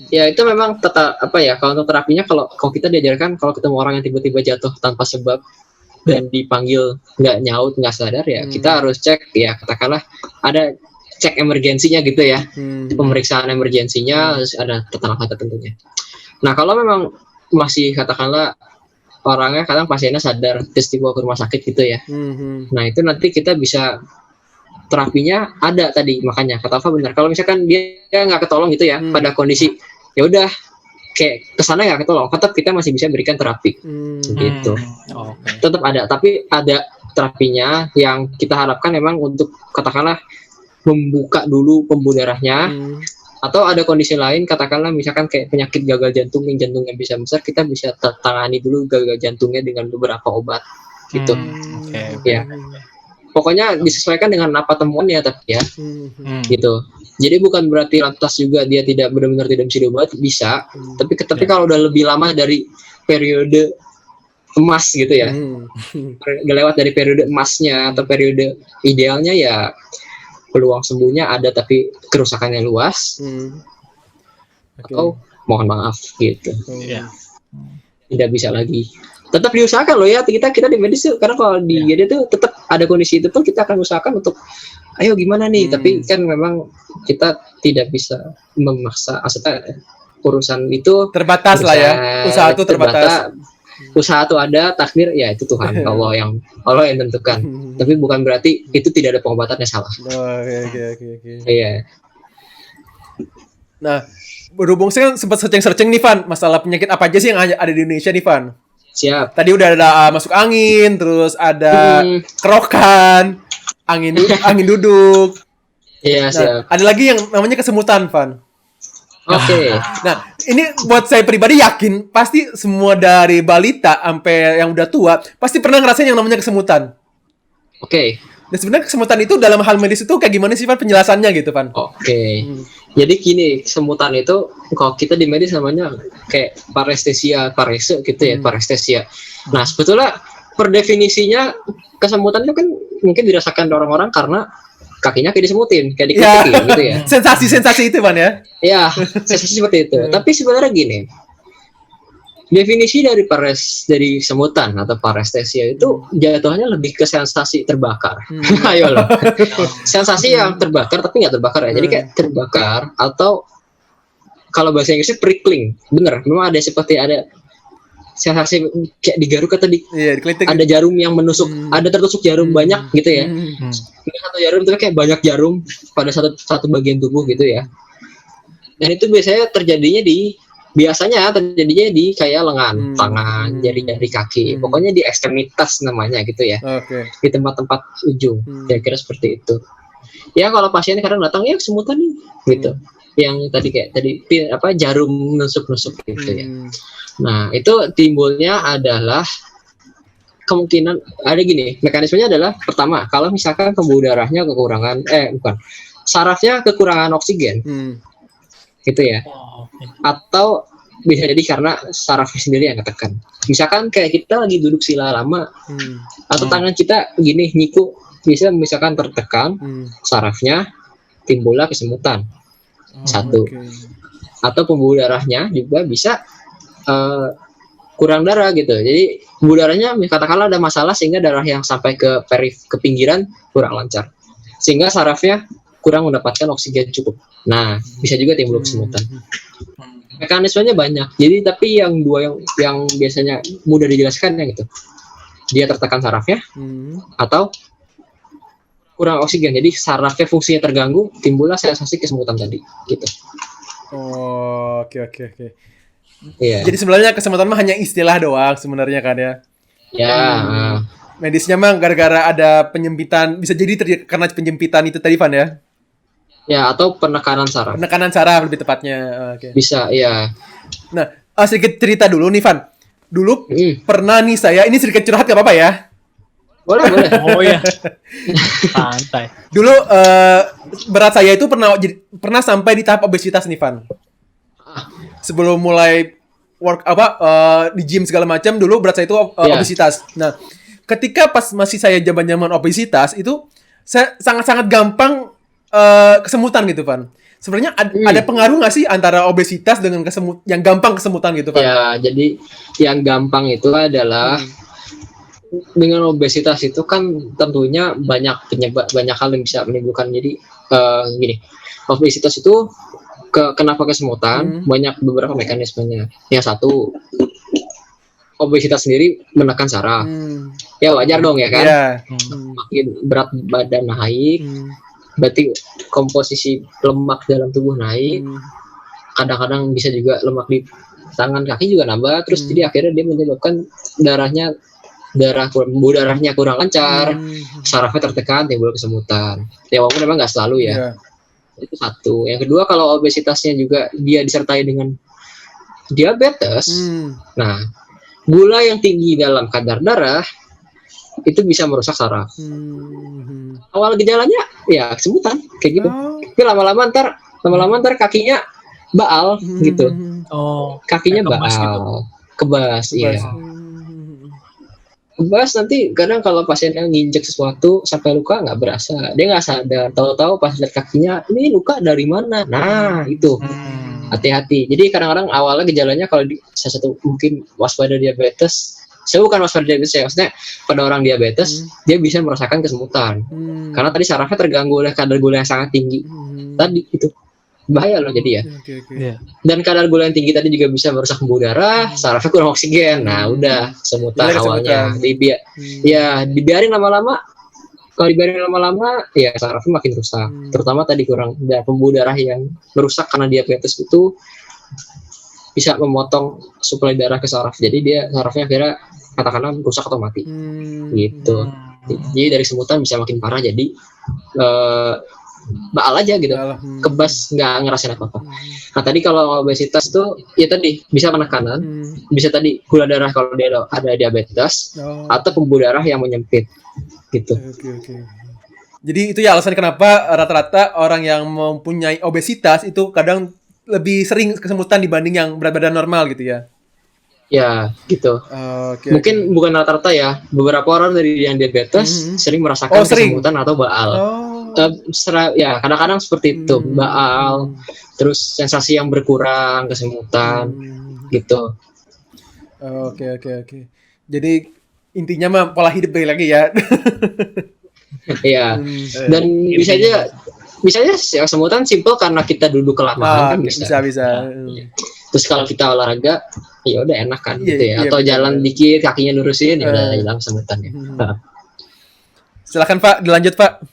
Ya itu memang kalau untuk terapinya kalau kita diajarkan kalau ketemu orang yang tiba-tiba jatuh tanpa sebab dan dipanggil nggak nyaut nggak sadar ya kita harus cek ya, katakanlah ada cek emergensinya gitu ya, pemeriksaan emergensinya harus ada keterangan tentunya. Nah kalau memang masih katakanlah orangnya kadang pasiennya sadar terus dibawa ke rumah sakit gitu ya, nah itu nanti kita bisa terapinya ada tadi, makanya kata Ava benar, kalau misalkan dia nggak ketolong gitu ya pada kondisi ya udah kayak kesana nggak ketolong, tetap kita masih bisa berikan terapi gitu. Tetap ada, tapi ada terapinya yang kita harapkan memang untuk katakanlah membuka dulu pembuluh darahnya, atau ada kondisi lain katakanlah misalkan kayak penyakit gagal jantung yang jantungnya bisa besar, kita bisa tangani dulu gagal jantungnya dengan beberapa obat gitu. Ya pokoknya disesuaikan dengan apa temuannya tapi ya gitu. Jadi bukan berarti lantas juga dia tidak benar-benar tidak bisa diobati, bisa, tapi kalau udah lebih lama dari periode emas gitu ya, lewat dari periode emasnya atau periode idealnya ya peluang sembuhnya ada tapi kerusakannya luas, atau mohon maaf gitu, tidak bisa lagi. Tetap diusahakan loh ya, kita di medis tuh, karena kalau di GD tuh tetap ada kondisi itu pun kita akan usahakan untuk ayo gimana nih, tapi kan memang kita tidak bisa memaksa, maksudnya urusan itu terbatas lah ya, usaha itu terbatas. Usaha itu ada, takdir ya itu Tuhan, Allah yang tentukan. Tapi bukan berarti itu tidak ada pengobatannya, salah. Oke. Iya. Nah, berhubung saya kan sempat searching nih Van, masalah penyakit apa aja sih yang ada di Indonesia nih Van? Siap. Tadi udah ada masuk angin, terus ada kerokan, angin duduk. Iya, siap. Ada lagi yang namanya kesemutan, Van. Oke. Nah, ini buat saya pribadi yakin pasti semua dari balita sampai yang udah tua pasti pernah ngerasain yang namanya kesemutan. Oke. Dan sebenarnya kesemutan itu dalam hal medis itu kayak gimana sih Van penjelasannya gitu, Van? Oke. Jadi gini, kesemutan itu kalau kita di medis namanya kayak parese gitu ya, parestesia. Nah, sebetulnya per definisinya kesemutan itu kan mungkin dirasakan orang-orang karena kakinya kayak disemutin, kayak dikritik gitu ya. Sensasi itu Van ya? Ya, sensasi seperti itu. Tapi sebenarnya gini, definisi dari semutan atau parestesia itu jatuhnya lebih ke sensasi terbakar. Ayo loh. Sensasi yang terbakar tapi nggak terbakar ya. Jadi kayak terbakar atau kalau bahasa Inggrisnya prickling. Bener, memang ada seperti ada sensasi kayak digaruk atau ada jarum yang menusuk, ada tertusuk jarum banyak gitu ya. Satu jarum itu kayak banyak jarum pada satu bagian tubuh gitu ya. Dan itu biasanya terjadinya di biasanya terjadinya di kayak lengan, tangan, jari-jari kaki, Hmm. pokoknya di ekstremitas namanya gitu ya, Oke. di tempat-tempat ujung, Hmm. kira-kira seperti itu. Ya kalau pasien kadang datang ya kesemutan nih, gitu. Yang tadi kayak jarum nusuk-nusuk gitu ya. Nah itu timbulnya adalah kemungkinan ada gini, mekanismenya adalah pertama kalau misalkan pembuluh darahnya kekurangan, sarafnya kekurangan oksigen, gitu ya. Oh, oke. Atau bisa jadi karena sarafnya sendiri yang ketekan. Misalkan kayak kita lagi duduk sila lama atau tangan kita gini nyiku, bisa misalkan tertekan sarafnya, timbullah kesemutan. Satu. Oke. Atau pembuluh darahnya juga bisa kurang darah gitu. Jadi pembuluh darahnya katakanlah ada masalah sehingga darah yang sampai ke pinggiran kurang lancar. Sehingga sarafnya kurang mendapatkan oksigen cukup. Nah, bisa juga timbul kesemutan. Mekanismenya banyak. Jadi tapi yang dua yang biasanya mudah dijelaskan yang itu. Dia tertekan sarafnya atau kurang oksigen. Jadi sarafnya fungsinya terganggu, timbullah sensasi kesemutan tadi gitu. Oh, oke. Iya. Jadi sebenarnya kesemutan mah hanya istilah doang sebenarnya kan ya. Ya, Medisnya mah gara-gara ada penyempitan, bisa jadi karena penyempitan itu tadi Van ya. ya atau penekanan saraf. Penekanan saraf lebih tepatnya. Oke. Bisa, ya. Nah, sedikit cerita dulu nih Van. Dulu Hmm. pernah nih saya, ini sedikit curhat gak apa-apa ya. Boleh. Oh ya, santai. Dulu berat saya itu pernah sampai di tahap obesitas nih Van. Sebelum mulai di gym segala macam, dulu berat saya itu Iya. obesitas. Nah, ketika pas masih saya zaman-zaman obesitas itu saya sangat-sangat gampang kesemutan gitu Van. Sebenarnya ada pengaruh nggak sih antara obesitas dengan yang gampang kesemutan gitu Van? Ya, jadi yang gampang itu adalah dengan obesitas itu kan tentunya banyak hal yang bisa menimbulkan. Jadi gini, obesitas itu kenapa kesemutan? Banyak beberapa mekanismenya. Yang satu, obesitas sendiri menekan saraf. Ya wajar dong ya kan? Iya. Makin berat badan naik, berarti komposisi lemak dalam tubuh naik. Kadang-kadang bisa juga lemak di tangan kaki juga nambah. Terus jadi akhirnya dia menyebabkan pembuluh darahnya kurang lancar, sarafnya tertekan, timbul kesemutan. Ya walaupun memang nggak selalu ya. Iya. Itu satu. Yang kedua, kalau obesitasnya juga dia disertai dengan diabetes, nah gula yang tinggi dalam kadar darah itu bisa merusak saraf. Awal gejalanya ya kesemutan kayak gitu. Tapi lama-lama ntar kakinya baal gitu. Oh, Kakinya kebas gitu. Kebas, iya. Kebas nanti kadang kalau pasiennya nginjek sesuatu sampai luka nggak berasa, dia nggak sadar, tahu-tahu pas lihat kakinya ini luka dari mana. Nah itu hati-hati. Jadi kadang-kadang awalnya gejalanya kalau salah satu mungkin waspada diabetes, saya bukan waspada diabetes ya, maksudnya pada orang diabetes dia bisa merasakan kesemutan karena tadi sarafnya terganggu oleh kadar gula yang sangat tinggi tadi itu. Bahaya loh jadi ya. Iya. Dan kadar gula yang tinggi tadi juga bisa merusak pembuluh darah, sarafnya kurang oksigen. Nah, udah kesemutan awalnya. Dibiarin lama-lama. Kalau dibiarin lama-lama, ya sarafnya makin rusak. Terutama tadi kurang pembuluh darah yang merusak karena diabetes itu bisa memotong suplai darah ke saraf. Jadi dia sarafnya akhirnya katakanlah rusak atau mati. Gitu. Jadi dari kesemutan bisa makin parah jadi baal aja gitu, kebas nggak ngerasain apa-apa. Nah tadi kalau obesitas tuh ya tadi bisa penekanan, bisa tadi gula darah kalau dia ada diabetes, atau pembuluh darah yang menyempit gitu. Oke. Jadi itu ya alasan kenapa rata-rata orang yang mempunyai obesitas itu kadang lebih sering kesemutan dibanding yang berat badan normal gitu ya. Ya gitu. Mungkin bukan rata-rata ya, beberapa orang dari yang diabetes sering merasakan kesemutan atau baal. Ya kadang-kadang seperti itu, baal, terus sensasi yang berkurang, kesemutan, gitu. Oke. Jadi intinya mah pola hidup lagi ya. Iya. Dan bisa aja kesemutan simpel karena kita duduk kelamaan kan bisa. Terus kalau kita olahraga, ya udah enak kan gitu ya. Atau jalan dikit, kakinya lurusin, ya udah hilang kesemutannya. Silakan Pak, dilanjut Pak.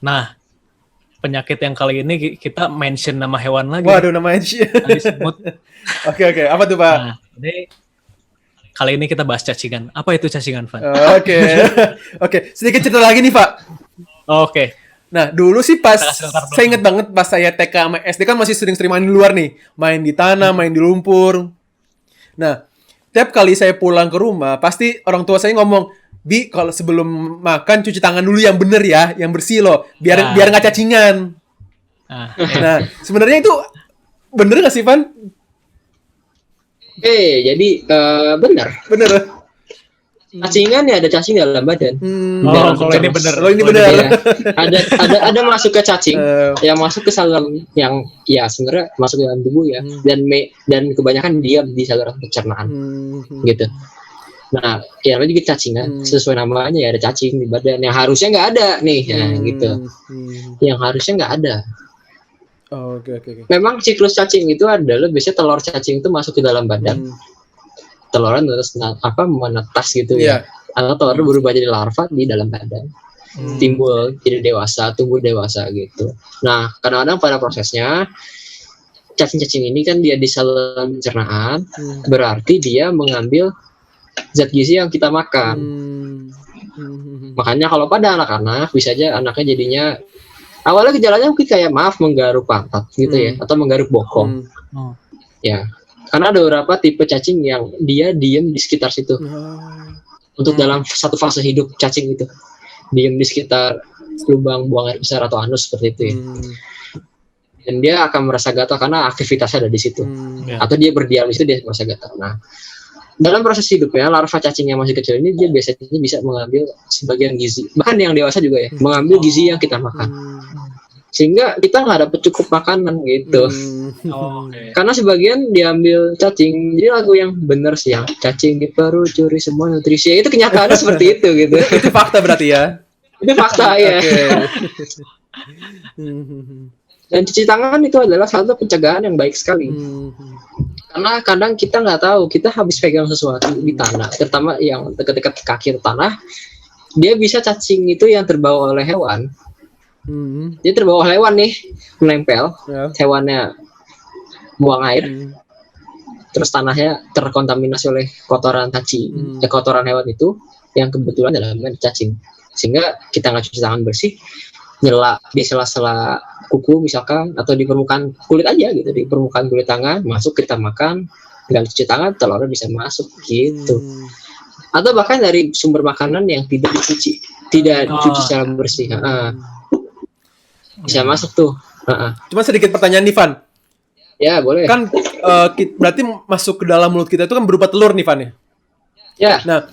Nah, penyakit yang kali ini kita mention nama hewan lagi. Waduh, namanya sih. Disebut. Oke. Apa tuh, Pak? Nah, jadi kali ini kita bahas cacingan. Apa itu cacingan, Van? Oke. Sedikit cerita lagi nih, Pak. Oke. Nah, dulu sih pas Kita kasih latar belakang. saya inget banget pas saya TK sama SD kan masih sering-sering main di luar nih, main di tanah, main di lumpur. Nah, tiap kali saya pulang ke rumah, pasti orang tua saya ngomong, "Bi, kalau sebelum makan cuci tangan dulu yang bener ya, yang bersih loh, biar Nah. nggak cacingan." Nah, Nah, sebenarnya itu bener nggak sih, Van? Jadi benar. Bener. Cacingan ya ada cacing dalam badan. oh, kalau ini bener. Kalau ini bener. Iya. ada masuk ke cacing yang masuk ke saluran yang ya sebenarnya masuk ke dalam tubuh ya dan kebanyakan diam di saluran pencernaan gitu. Nah, ya namanya juga cacingan sesuai namanya ya ada cacing di badan yang harusnya nggak ada nih gitu. Yang harusnya nggak ada. Oke. Memang siklus cacing itu adalah biasanya telur cacing itu masuk ke dalam badan. Telurnya terus menetas gitu ya. Atau telurnya berubah jadi larva di dalam badan. Timbul jadi dewasa, tumbuh dewasa gitu. Nah, kadang-kadang pada prosesnya cacing-cacing ini kan dia di saluran pencernaan, berarti dia mengambil zat gizi yang kita makan. Makanya kalau pada anak-anak bisa aja anaknya jadinya awalnya gejalanya mungkin kayak menggaruk pantat gitu ya, atau menggaruk bokong. Ya. Karena ada beberapa tipe cacing yang dia diem di sekitar situ. Untuk dalam satu fase hidup cacing itu. Diem di sekitar lubang buang air besar atau anus seperti itu ya. Dan dia akan merasa gatal karena aktivitasnya ada di situ. Atau dia berdiam di situ dia merasa gatal. Nah, dalam proses hidupnya larva cacing yang masih kecil ini dia biasanya bisa mengambil sebagian gizi. Bahkan yang dewasa juga ya, mengambil gizi yang kita makan. Sehingga kita nggak dapat cukup makanan gitu. Karena sebagian diambil cacing. Jadi lagu yang bener sih yang cacing di perut curi semua nutrisi itu kenyataannya seperti itu gitu. Itu fakta berarti ya. Itu fakta ya. Dan cuci tangan itu adalah satu pencegahan yang baik sekali. Karena kadang kita nggak tahu kita habis pegang sesuatu di tanah, terutama yang dekat-dekat kaki tanah, dia bisa cacing itu yang terbawa oleh hewan. Dia terbawa hewan nih menempel, hewannya buang air, terus tanahnya terkontaminasi oleh kotoran cacing, kotoran hewan itu yang kebetulan dalamnya cacing, sehingga kita nggak cuci tangan bersih, nyela di sela-sela kuku misalkan atau di permukaan kulit aja gitu, di permukaan kulit tangan masuk kita makan, nggak cuci tangan telurnya bisa masuk gitu. Atau bahkan dari sumber makanan yang tidak dicuci secara bersih. Bisa masuk tuh. Cuma sedikit pertanyaan nih, Van. Ya, boleh. Kan berarti masuk ke dalam mulut kita itu kan berupa telur nih, Van ya? Ya. Nah,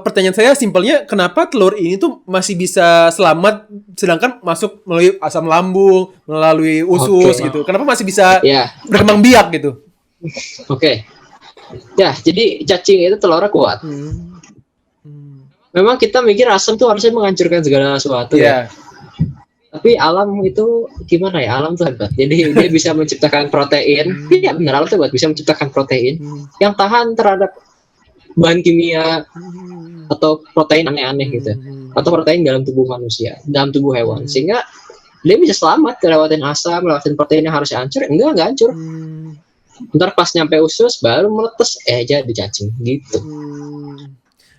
pertanyaan saya simpelnya, kenapa telur ini tuh masih bisa selamat sedangkan masuk melalui asam lambung, melalui usus gitu. Kenapa masih bisa berkembang biak gitu? Oke. Ya, jadi cacing itu telurnya kuat. Memang kita mikir asam tuh harusnya menghancurkan segala sesuatu ya. Tapi alam itu gimana ya? Alam tuh hebat. Jadi dia bisa menciptakan protein. Iya benar, alam tuh hebat, bisa menciptakan protein yang tahan terhadap bahan kimia atau protein aneh-aneh gitu. Atau protein dalam tubuh manusia, dalam tubuh hewan. Sehingga dia bisa selamat lewatin asam, lewatin protein yang harusnya hancur. Enggak hancur. Ntar pas nyampe usus baru meletus jadi cacing gitu.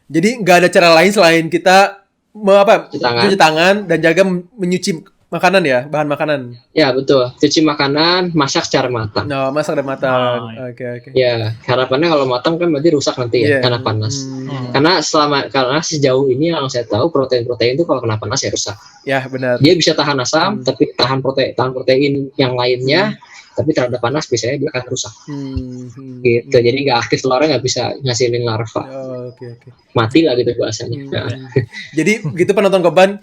Jadi nggak ada cara lain selain kita cuci tangan dan jaga menyuci makanan ya, bahan makanan. Ya betul, cuci makanan, masak secara matang. Masak dan matang. Oke. Ya harapannya kalau matang kan berarti rusak nanti ya, karena panas. Karena sejauh ini yang saya tahu protein itu kalau kena panas ya rusak. Ya benar. Dia bisa tahan asam, tapi tahan protein yang lainnya. Tapi terhadap panas biasanya dia akan rusak. Gitu. Jadi nggak aktif telurnya, nggak bisa ngasilin larva. Oke. Mati lah gitu bahasanya. Jadi gitu penonton Goban,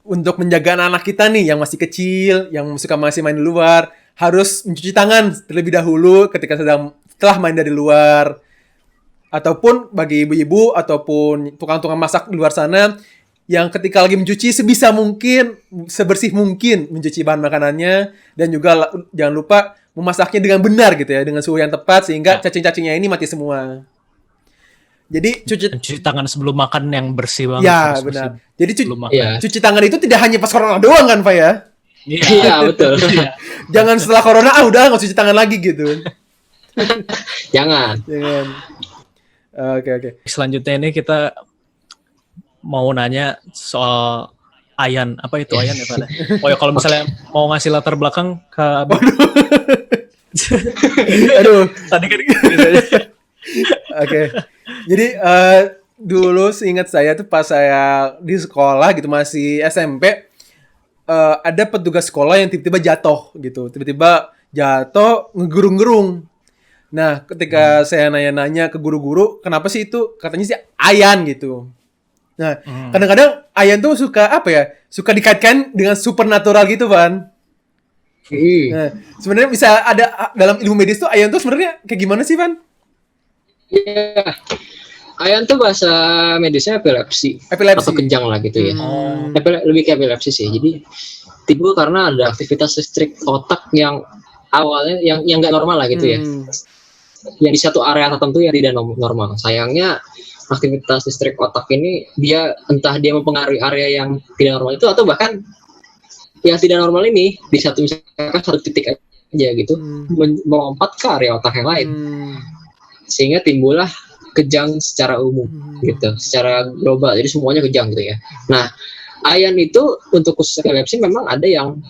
untuk menjaga anak-anak kita nih yang masih kecil, yang masih main di luar, harus mencuci tangan terlebih dahulu ketika setelah main dari luar. Ataupun bagi ibu-ibu ataupun tukang-tukang masak di luar sana, yang ketika lagi mencuci sebisa mungkin, sebersih mungkin mencuci bahan makanannya, dan juga jangan lupa memasaknya dengan benar gitu ya, dengan suhu yang tepat sehingga cacing-cacingnya ini mati semua. Jadi cuci tangan sebelum makan yang bersih banget. Ya benar. Jadi cuci Ya. tangan itu tidak hanya pas corona doang kan, Pak ya? Iya, betul. Jangan setelah corona udah nggak cuci tangan lagi gitu. Jangan. Jangan. Oke. Selanjutnya ini kita mau nanya soal Ayan. Apa itu Ayan ya, Pak? Oh ya, kalau misalnya mau ngasih latar belakang ke Aduh. tadi kan Oke. Jadi dulu seingat saya tuh pas saya di sekolah gitu masih SMP ada petugas sekolah yang tiba-tiba jatuh gitu. Tiba-tiba jatuh ngegerung-gerung. Nah, ketika saya nanya-nanya ke guru-guru, kenapa sih itu? Katanya sih Ayan gitu. Nah, kadang-kadang Ayan tuh suka apa ya? Suka dikaitkan dengan supernatural gitu, Van. Nah, sebenarnya bisa ada dalam ilmu medis tuh Ayan tuh sebenarnya kayak gimana sih, Van? Iya. Ayan tuh bahasa medisnya epilepsi. Atau kejang lah gitu ya. Lebih ke epilepsi sih. Jadi timbul karena ada aktivitas listrik otak yang awalnya yang nggak normal lah gitu ya. Yang di satu area tertentu yang tidak normal. Sayangnya aktivitas listrik otak ini entah dia mempengaruhi area yang tidak normal itu atau bahkan yang tidak normal ini di misalkan satu titik aja gitu melompat ke area otak yang lain. Sehingga timbullah kejang secara umum gitu, secara global. Jadi semuanya kejang gitu ya. Nah, Ayan itu untuk khusus epilepsi memang ada yang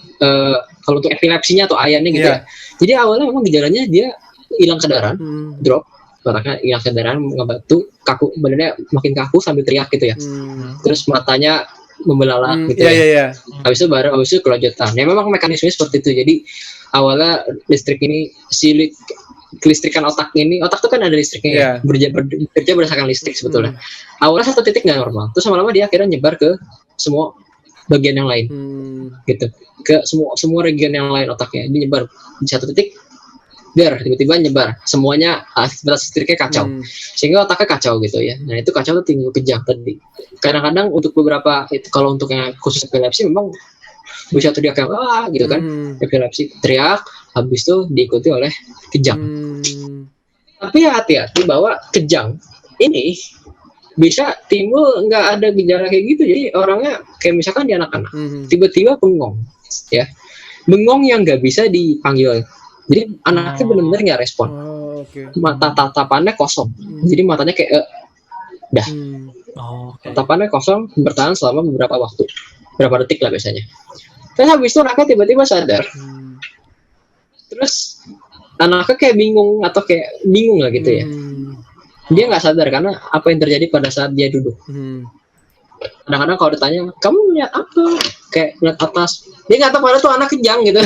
kalau untuk epilepsinya atau Ayannya gitu ya. Jadi awalnya memang gejalanya dia hilang kesadaran, drop, otaknya hilang kesadaran, ngebatu, kaku, badannya makin kaku sambil teriak gitu ya. Terus matanya membelalak gitu ya. Habis itu kelanjutan. Ya memang mekanismenya seperti itu. Jadi awalnya listrik ini kelistrikan otak tuh kan ada listriknya bekerja berdasarkan listrik sebetulnya. Awalnya satu titik nggak normal, terus lama-lama dia akhirnya nyebar ke semua bagian yang lain, gitu, ke semua region yang lain otaknya. Dia nyebar di satu titik, tiba-tiba nyebar semuanya, aktivitas listriknya kacau, sehingga otaknya kacau gitu ya. Nah itu kacau tuh timbul kejang tadi. Kadang-kadang untuk beberapa kalau untuk yang khusus epilepsi memang bisa teriak yang gitu kan, epilepsi teriak, habis itu diikuti oleh kejang. Tapi hati-hati bahwa kejang ini bisa timbul nggak ada gejala kayak gitu. Jadi orangnya kayak misalkan di anak-anak tiba-tiba bengong, ya, bengong yang nggak bisa dipanggil. Jadi anaknya benar-benar nggak respon. Mata tatapannya kosong. Jadi matanya kayak dah. Tatapannya kosong bertahan selama beberapa waktu, berapa detik lah biasanya. Terus habis itu anaknya tiba-tiba sadar. Terus anaknya kayak bingung lah gitu ya. Dia nggak sadar karena apa yang terjadi pada saat dia duduk. Kadang-kadang kalau ditanya, kamu lihat apa? Kayak lihat atas. Dia nggak tahu padahal tuh anak kejang gitu.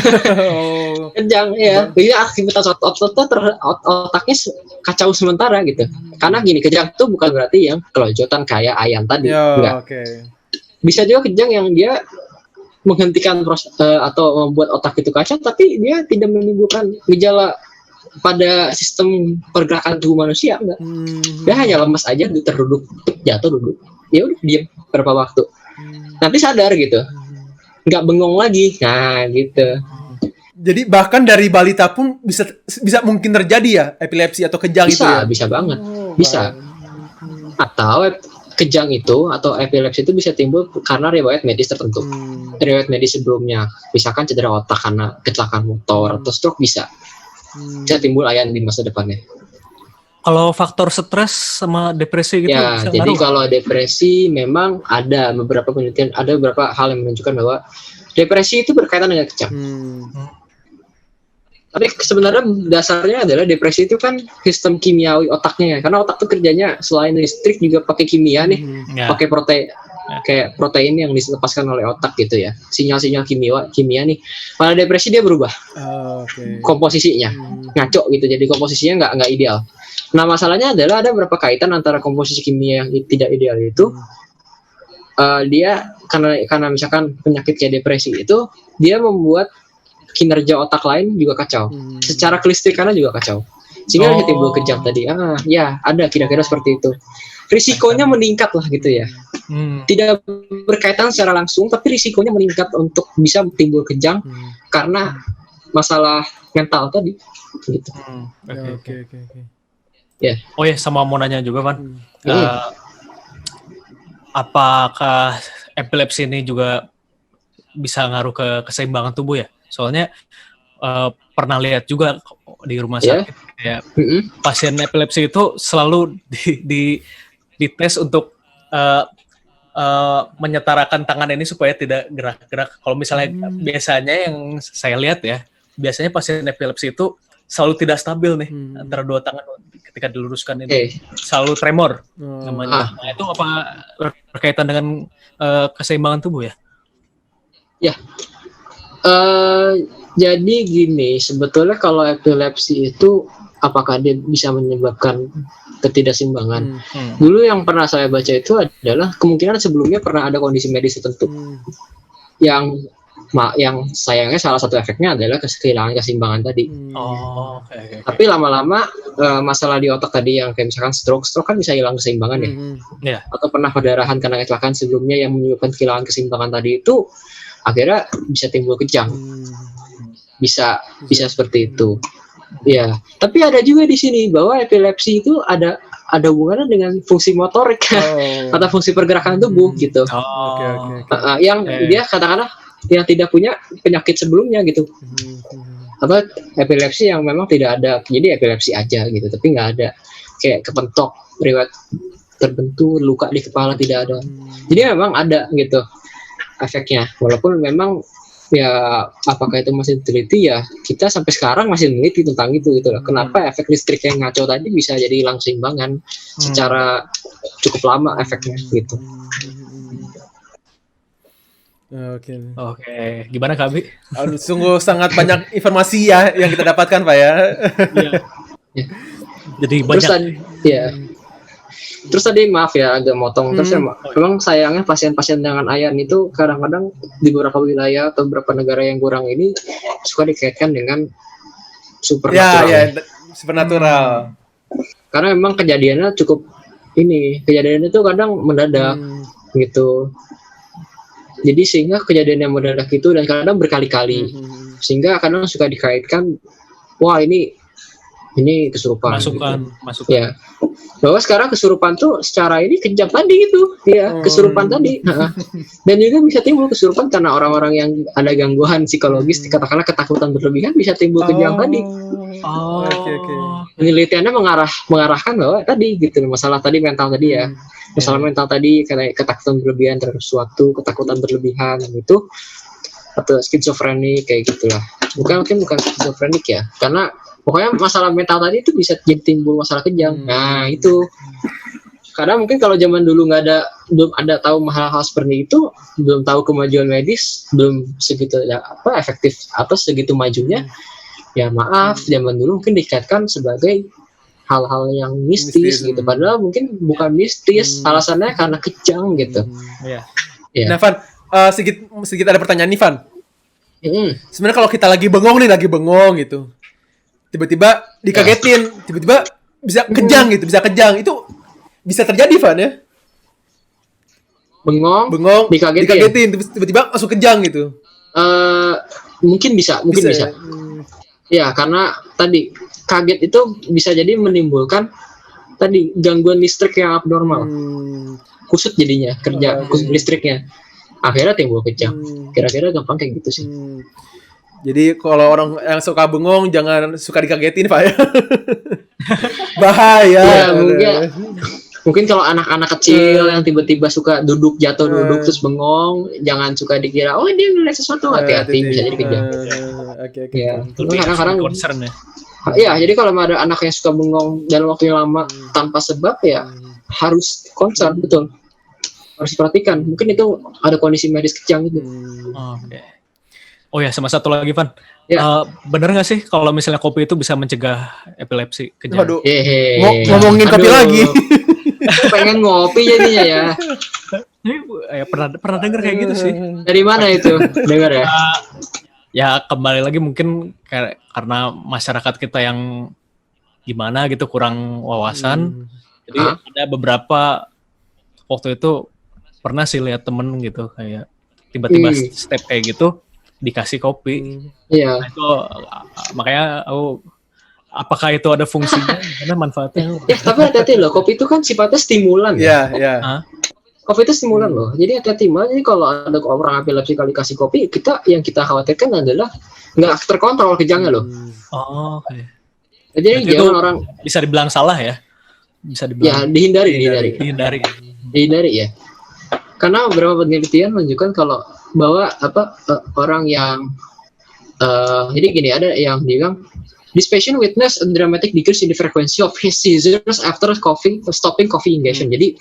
Kejang ya. Jadi aktivitas otaknya kacau sementara gitu. Karena gini, kejang tuh bukan berarti yang kelojotan kayak Ayan tadi. Enggak. Bisa juga kejang yang dia menghentikan proses atau membuat otak itu kacau, tapi dia tidak menimbulkan gejala pada sistem pergerakan tubuh manusia, enggak. Dia hanya lemas aja, terduduk, jatuh duduk, ya udah diam berapa waktu, nanti sadar gitu, nggak bengong lagi, nah gitu. Jadi bahkan dari balita pun bisa mungkin terjadi ya epilepsi atau kejang itu ya? Bisa banget, bisa. Atau kejang itu atau epilepsi itu bisa timbul karena riwayat medis tertentu. Riwayat medis sebelumnya, misalkan cedera otak karena kecelakaan motor atau stroke bisa timbul Ayan di masa depannya. Kalau faktor stres sama depresi gitu ya, bisa jadi ngaruh? Kalau depresi memang ada beberapa penelitian, ada beberapa hal yang menunjukkan bahwa depresi itu berkaitan dengan kejang. Tapi sebenarnya dasarnya adalah depresi itu kan sistem kimiawi otaknya ya. Karena otak tuh kerjanya selain listrik juga pakai kimia nih, pakai protein, kayak protein yang dilepaskan oleh otak gitu ya. Sinyal-sinyal kimia nih. Pada depresi dia berubah komposisinya, ngaco gitu. Jadi komposisinya nggak ideal. Nah masalahnya adalah ada beberapa kaitan antara komposisi kimia yang tidak ideal itu. Dia karena misalkan penyakit kayak depresi itu dia membuat kinerja otak lain juga kacau, secara kelistrikannya juga kacau, sehingga bisa timbul kejang tadi. Ya ada kira-kira seperti itu. Risikonya meningkat lah gitu ya. Tidak berkaitan secara langsung, tapi risikonya meningkat untuk bisa timbul kejang karena masalah mental tadi. Gitu. Oke. Ya. Oh ya, sama mau nanya juga, Van. Apakah epilepsi ini juga bisa ngaruh ke keseimbangan tubuh ya. Soalnya pernah lihat juga di rumah Iya. sakit kayak pasien epilepsi itu selalu dites untuk menyetarakan tangan ini supaya tidak gerak-gerak. Kalau misalnya biasanya yang saya lihat ya, biasanya pasien epilepsi itu selalu tidak stabil nih antara dua tangan ketika diluruskan ini selalu tremor namanya. Nah, itu apa berkaitan dengan keseimbangan tubuh ya? Ya. Jadi gini, sebetulnya kalau epilepsi itu apakah dia bisa menyebabkan ketidakseimbangan? Dulu yang pernah saya baca itu adalah kemungkinan sebelumnya pernah ada kondisi medis tertentu yang sayangnya salah satu efeknya adalah kehilangan keseimbangan tadi. Okay. Tapi lama-lama masalah di otak tadi yang kayak misalkan stroke kan bisa hilang keseimbangan ya. Yeah. Atau pernah perdarahan karena kecelakaan sebelumnya yang menyebabkan kehilangan keseimbangan tadi itu akhirnya bisa timbul kejang. Bisa seperti itu. Ya, tapi ada juga di sini bahwa epilepsi itu ada hubungannya dengan fungsi motorik atau fungsi pergerakan tubuh gitu. Okay. Dia katakanlah yang tidak punya penyakit sebelumnya gitu. Atau epilepsi yang memang tidak ada, jadi epilepsi aja gitu, tapi nggak ada kayak kepentok, riwayat terbentur, luka di kepala tidak ada. Jadi memang ada gitu efeknya, walaupun memang ya apakah itu masih diteliti ya, kita sampai sekarang masih meneliti tentang itu gitu loh. Kenapa efek listrik yang ngaco tadi bisa jadi hilang keseimbangan secara cukup lama efeknya gitu. Oke. Gimana Kak Abi? Sungguh sangat banyak informasi ya yang kita dapatkan Pak ya. Jadi terus banyak. Terus tadi maaf ya agak motong. Terus memang sayangnya pasien-pasien dengan AYAN itu kadang-kadang di beberapa wilayah atau beberapa negara yang kurang ini suka dikaitkan dengan supernatural. Ya, supernatural. Karena memang kejadiannya kejadiannya itu kadang mendadak gitu. Jadi sehingga kejadian yang mendadak itu dan kadang berkali-kali. Sehingga kadang suka dikaitkan, wah ini kesurupan. Masukan. Ya. Bahwa sekarang kesurupan tuh secara ini kejam tadi itu, ya kesurupan tadi. Dan juga bisa timbul kesurupan karena orang-orang yang ada gangguan psikologis, katakanlah ketakutan berlebihan bisa timbul kejam tadi. Okay. Penelitiannya mengarahkan bahwa tadi gitu, masalah tadi mental tadi ya. Masalah mental tadi kayak ketakutan berlebihan terhadap sesuatu, ketakutan berlebihan gitu, atau skizofrenik kayak gitulah. Mungkin bukan skizofrenik ya, karena pokoknya masalah mental tadi itu bisa jadi timbul masalah kejang. Nah itu karena mungkin kalau zaman dulu belum ada tahu hal-hal seperti itu, belum tahu kemajuan medis, belum segitu efektif atau segitu majunya. Ya maaf, zaman dulu mungkin dikaitkan sebagai hal-hal yang mistis gitu. Padahal mungkin bukan mistis, alasannya karena kejang gitu. Nah Van, sedikit ada pertanyaan nih Van. Sebenarnya kalau kita lagi bengong gitu, tiba-tiba dikagetin, tiba-tiba bisa kejang, itu bisa terjadi Van ya? Bengong dikagetin, tiba-tiba langsung kejang gitu. Mungkin bisa. Ya, karena tadi kaget itu bisa jadi menimbulkan tadi gangguan listrik yang abnormal. Kusut jadinya kusut listriknya. Akhirnya timbul kejang. Kira-kira gampang kayak gitu sih. Jadi kalau orang yang suka bengong jangan suka dikagetin Pak ya. Bahaya. Ya, mungkin kalau anak-anak kecil yang tiba-tiba suka jatuh duduk terus bengong, jangan suka dikira dia melihat sesuatu, hati-hati bisa jadi kejang. Oke. Ya, kadang-kadang concern ya. Ya, jadi kalau ada anak yang suka bengong dalam waktu yang lama tanpa sebab ya harus concern, betul. Harus diperhatikan. Mungkin itu ada kondisi medis kejang gitu. Oke. Oh ya, sama satu lagi Van. Ya. Bener nggak sih kalau misalnya kopi itu bisa mencegah epilepsi kejang? Waduh. Ngomongin kopi lagi. Pengen ngopi jadinya ya. Pernah dengar kayak gitu sih. Dari mana itu? Dengar ya? Ya kembali lagi mungkin karena masyarakat kita yang gimana gitu kurang wawasan. Jadi ada beberapa waktu itu pernah sih lihat temen gitu kayak tiba-tiba step kayak gitu dikasih kopi. Iya. Nah, itu makanya apakah itu ada fungsinya? Karena manfaatnya. Ya, tapi hati-hati loh, kopi itu kan sifatnya stimulan. Iya. Kopi itu stimulan loh. Jadi hati-hati malah. Jadi kalau ada orang epilepsi kali kasih kopi, yang kita khawatirkan adalah nggak terkontrol kejangnya loh. Oh, oke. Jadi Berarti jangan itu orang bisa dibilang salah ya? Bisa ya dibilang dihindari ya. Karena beberapa penelitian menunjukkan kalau bahwa orang yang jadi gini, ada yang bilang this patient witnessed a dramatic decrease in the frequency of his seizures after stopping coffee ingestion. Jadi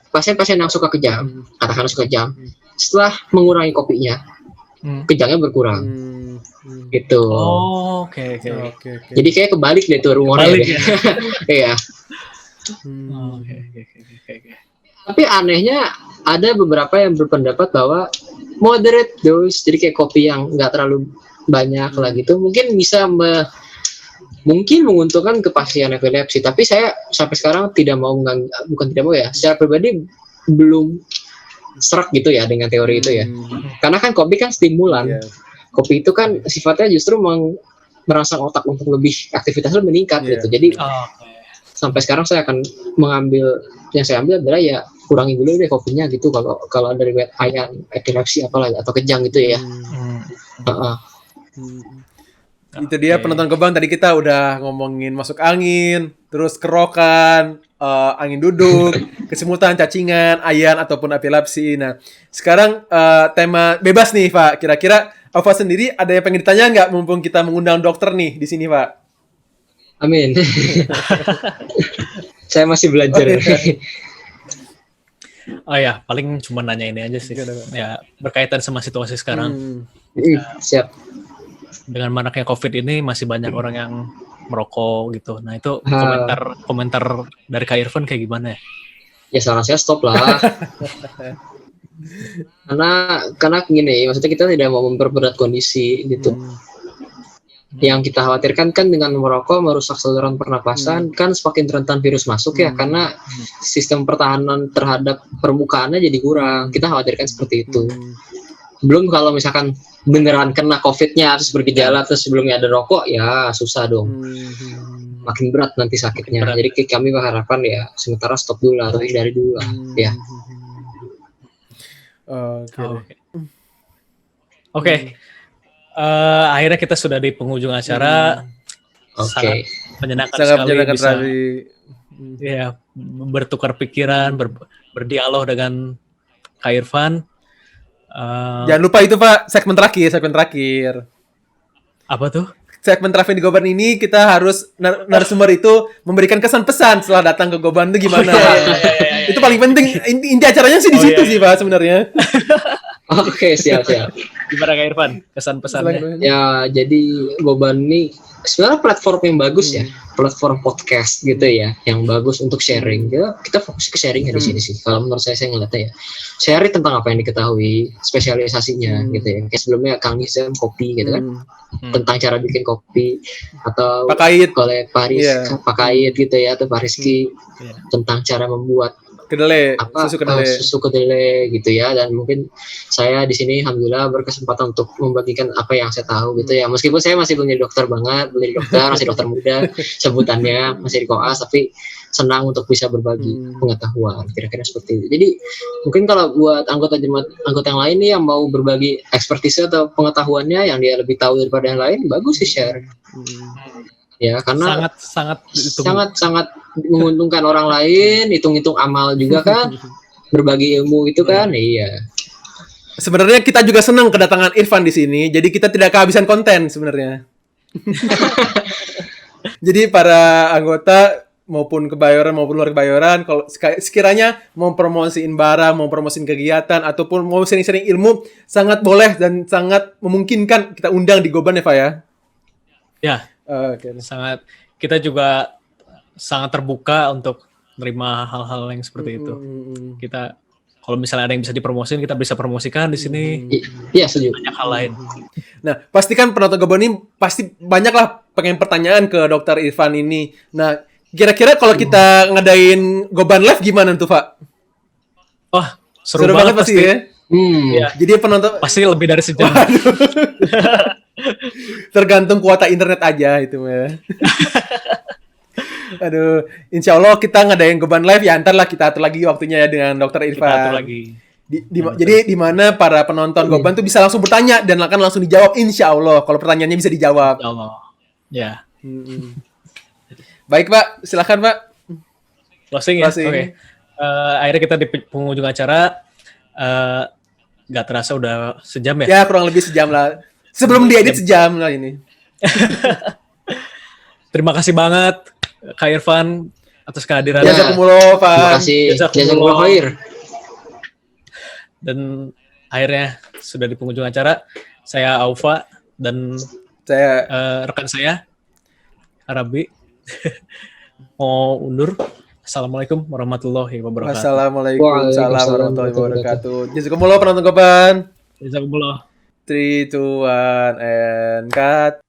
pasien-pasien yang suka kejang, katakanlah suka kejang, setelah mengurangi kopinya, kejangnya berkurang. Gitu. Oh, oke. Jadi kayak kebalik deh tuh rumornya. Iya. Oke. Tapi anehnya ada beberapa yang berpendapat bahwa moderate dose, jadi kayak kopi yang nggak terlalu banyak lah gitu, mungkin bisa mungkin menguntungkan ke pasien epilepsi. Tapi saya sampai sekarang secara pribadi belum serak gitu ya dengan teori itu ya. Karena kan kopi kan stimulan. Kopi itu kan sifatnya justru merangsang otak untuk lebih aktivitasnya meningkat gitu. Jadi sampai sekarang saya akan yang saya ambil adalah ya kurangi dulu deh kopinya gitu kalau ada riwayat epilepsi apalagi atau kejang gitu ya. Itu dia penonton Goban, tadi kita udah ngomongin masuk angin, terus kerokan, angin duduk, kesemutan, cacingan, ayan ataupun epilepsi. Nah, sekarang tema bebas nih, Pak. Kira-kira Alfa sendiri ada yang pengen ditanya nggak mumpung kita mengundang dokter nih di sini, Pak? Amin. Saya masih belajar. Oh ya, paling cuma nanya ini aja sih. Ya, berkaitan sama situasi sekarang. Siap. Dengan maraknya COVID ini masih banyak orang yang merokok gitu. Nah, itu komentar dari Kak Irfan kayak gimana ya? Ya saran saya stop lah. karena gini, maksudnya kita tidak mau memperberat kondisi gitu. Yang kita khawatirkan kan dengan merokok merusak saluran pernapasan, kan semakin rentan virus masuk ya, karena sistem pertahanan terhadap permukaannya jadi kurang. Kita khawatirkan seperti itu. Belum kalau misalkan beneran kena COVID-nya terus bergejala terus sebelumnya ada rokok, ya susah dong. Makin berat nanti sakitnya. Jadi kami berharapan ya sementara stop dulu atau hindari dulu lah. Ya. Oke. Akhirnya kita sudah di penghujung acara. Sangat menyenangkan sekali bisa ya bertukar pikiran, berdialog dengan Kak Irfan. Jangan lupa itu, Pak, segmen terakhir. Apa tuh? Segmen terakhir di Goban ini kita harus narasumber itu memberikan kesan pesan setelah datang ke Goban itu gimana? Itu paling penting. Inti acaranya sih di situ sih, Pak, sebenarnya. Oke, siap. Gimana Kak Irfan? Kesan pesannya? Ya, jadi Goban ini sebenarnya platform yang bagus ya, platform podcast gitu ya, yang bagus untuk sharing. Ya, kita fokus ke sharing di sini sih. Kalau menurut saya ngeliatnya ya, sharing tentang apa yang diketahui, spesialisasinya gitu ya. Kayak sebelumnya Kang Nizam kopi gitu kan, tentang cara bikin kopi, atau Pak Kait oleh Pak Kait gitu ya, atau Pak Rizky tentang cara membuat susu kedelai gitu ya. Dan mungkin saya di sini alhamdulillah berkesempatan untuk membagikan apa yang saya tahu gitu ya, meskipun saya masih belum jadi dokter banget, masih dokter muda sebutannya, masih di koas, tapi senang untuk bisa berbagi pengetahuan kira-kira seperti itu. Jadi mungkin kalau buat anggota yang lain nih yang mau berbagi ekspertise atau pengetahuannya yang dia lebih tahu daripada yang lain, bagus sih share. Ya, karena sangat menguntungkan orang lain, hitung-hitung amal juga kan, berbagi ilmu itu kan. Iya. Sebenarnya kita juga senang kedatangan Irfan di sini, jadi kita tidak kehabisan konten sebenarnya. Jadi para anggota maupun Kebayoran maupun luar Kebayoran, kalau sekiranya mau promosiin barang, mau promosiin kegiatan ataupun mau sering-sering ilmu, sangat boleh dan sangat memungkinkan kita undang di Goban ya, Pak ya. Ya. Sangat, kita juga sangat terbuka untuk menerima hal-hal yang seperti itu. Kita kalau misalnya ada yang bisa dipromosin, kita bisa promosikan di sini. Iya, setuju. Banyak hal lain. Nah, pastikan penonton Goban ini pasti banyak lah pengen pertanyaan ke Dokter Irfan ini. Nah, kira-kira kalau kita ngadain Goban Live gimana tuh, Pak? Wah, seru banget pasti ya. Ya. Jadi penonton pasti lebih dari sejam. Tergantung kuota internet aja itu ya. Aduh, insya Allah kita ngadain Goban Live ya, ntar lah kita atur lagi waktunya ya dengan Dokter Kita atur Irfan. lagi. Jadi di mana para penonton Goban tuh bisa langsung bertanya dan akan langsung dijawab insya Allah kalau pertanyaannya bisa dijawab. Ya Allah. Ya. Baik Pak, silakan Pak. Closing ya. Closing. Oke. Akhirnya kita di penghujung acara. Gak terasa udah sejam ya. Ya kurang lebih sejam lah. Sebelum diedit sejam lah ini. Terima kasih banget Kak Irfan atas kehadiran. Ya. Jazakumullah Pak. Terima kasih. Jazakumullah khair. Dan akhirnya sudah di penghujung acara. Saya Aufa dan Saya rekan saya Rabi mau undur. Assalamualaikum warahmatullahi wabarakatuh. Wassalamualaikum Waalaikumsalam warahmatullahi wabarakatuh. Jazakumullah penonton Goban. Jazakumullah. 3, 2, 1, and cut.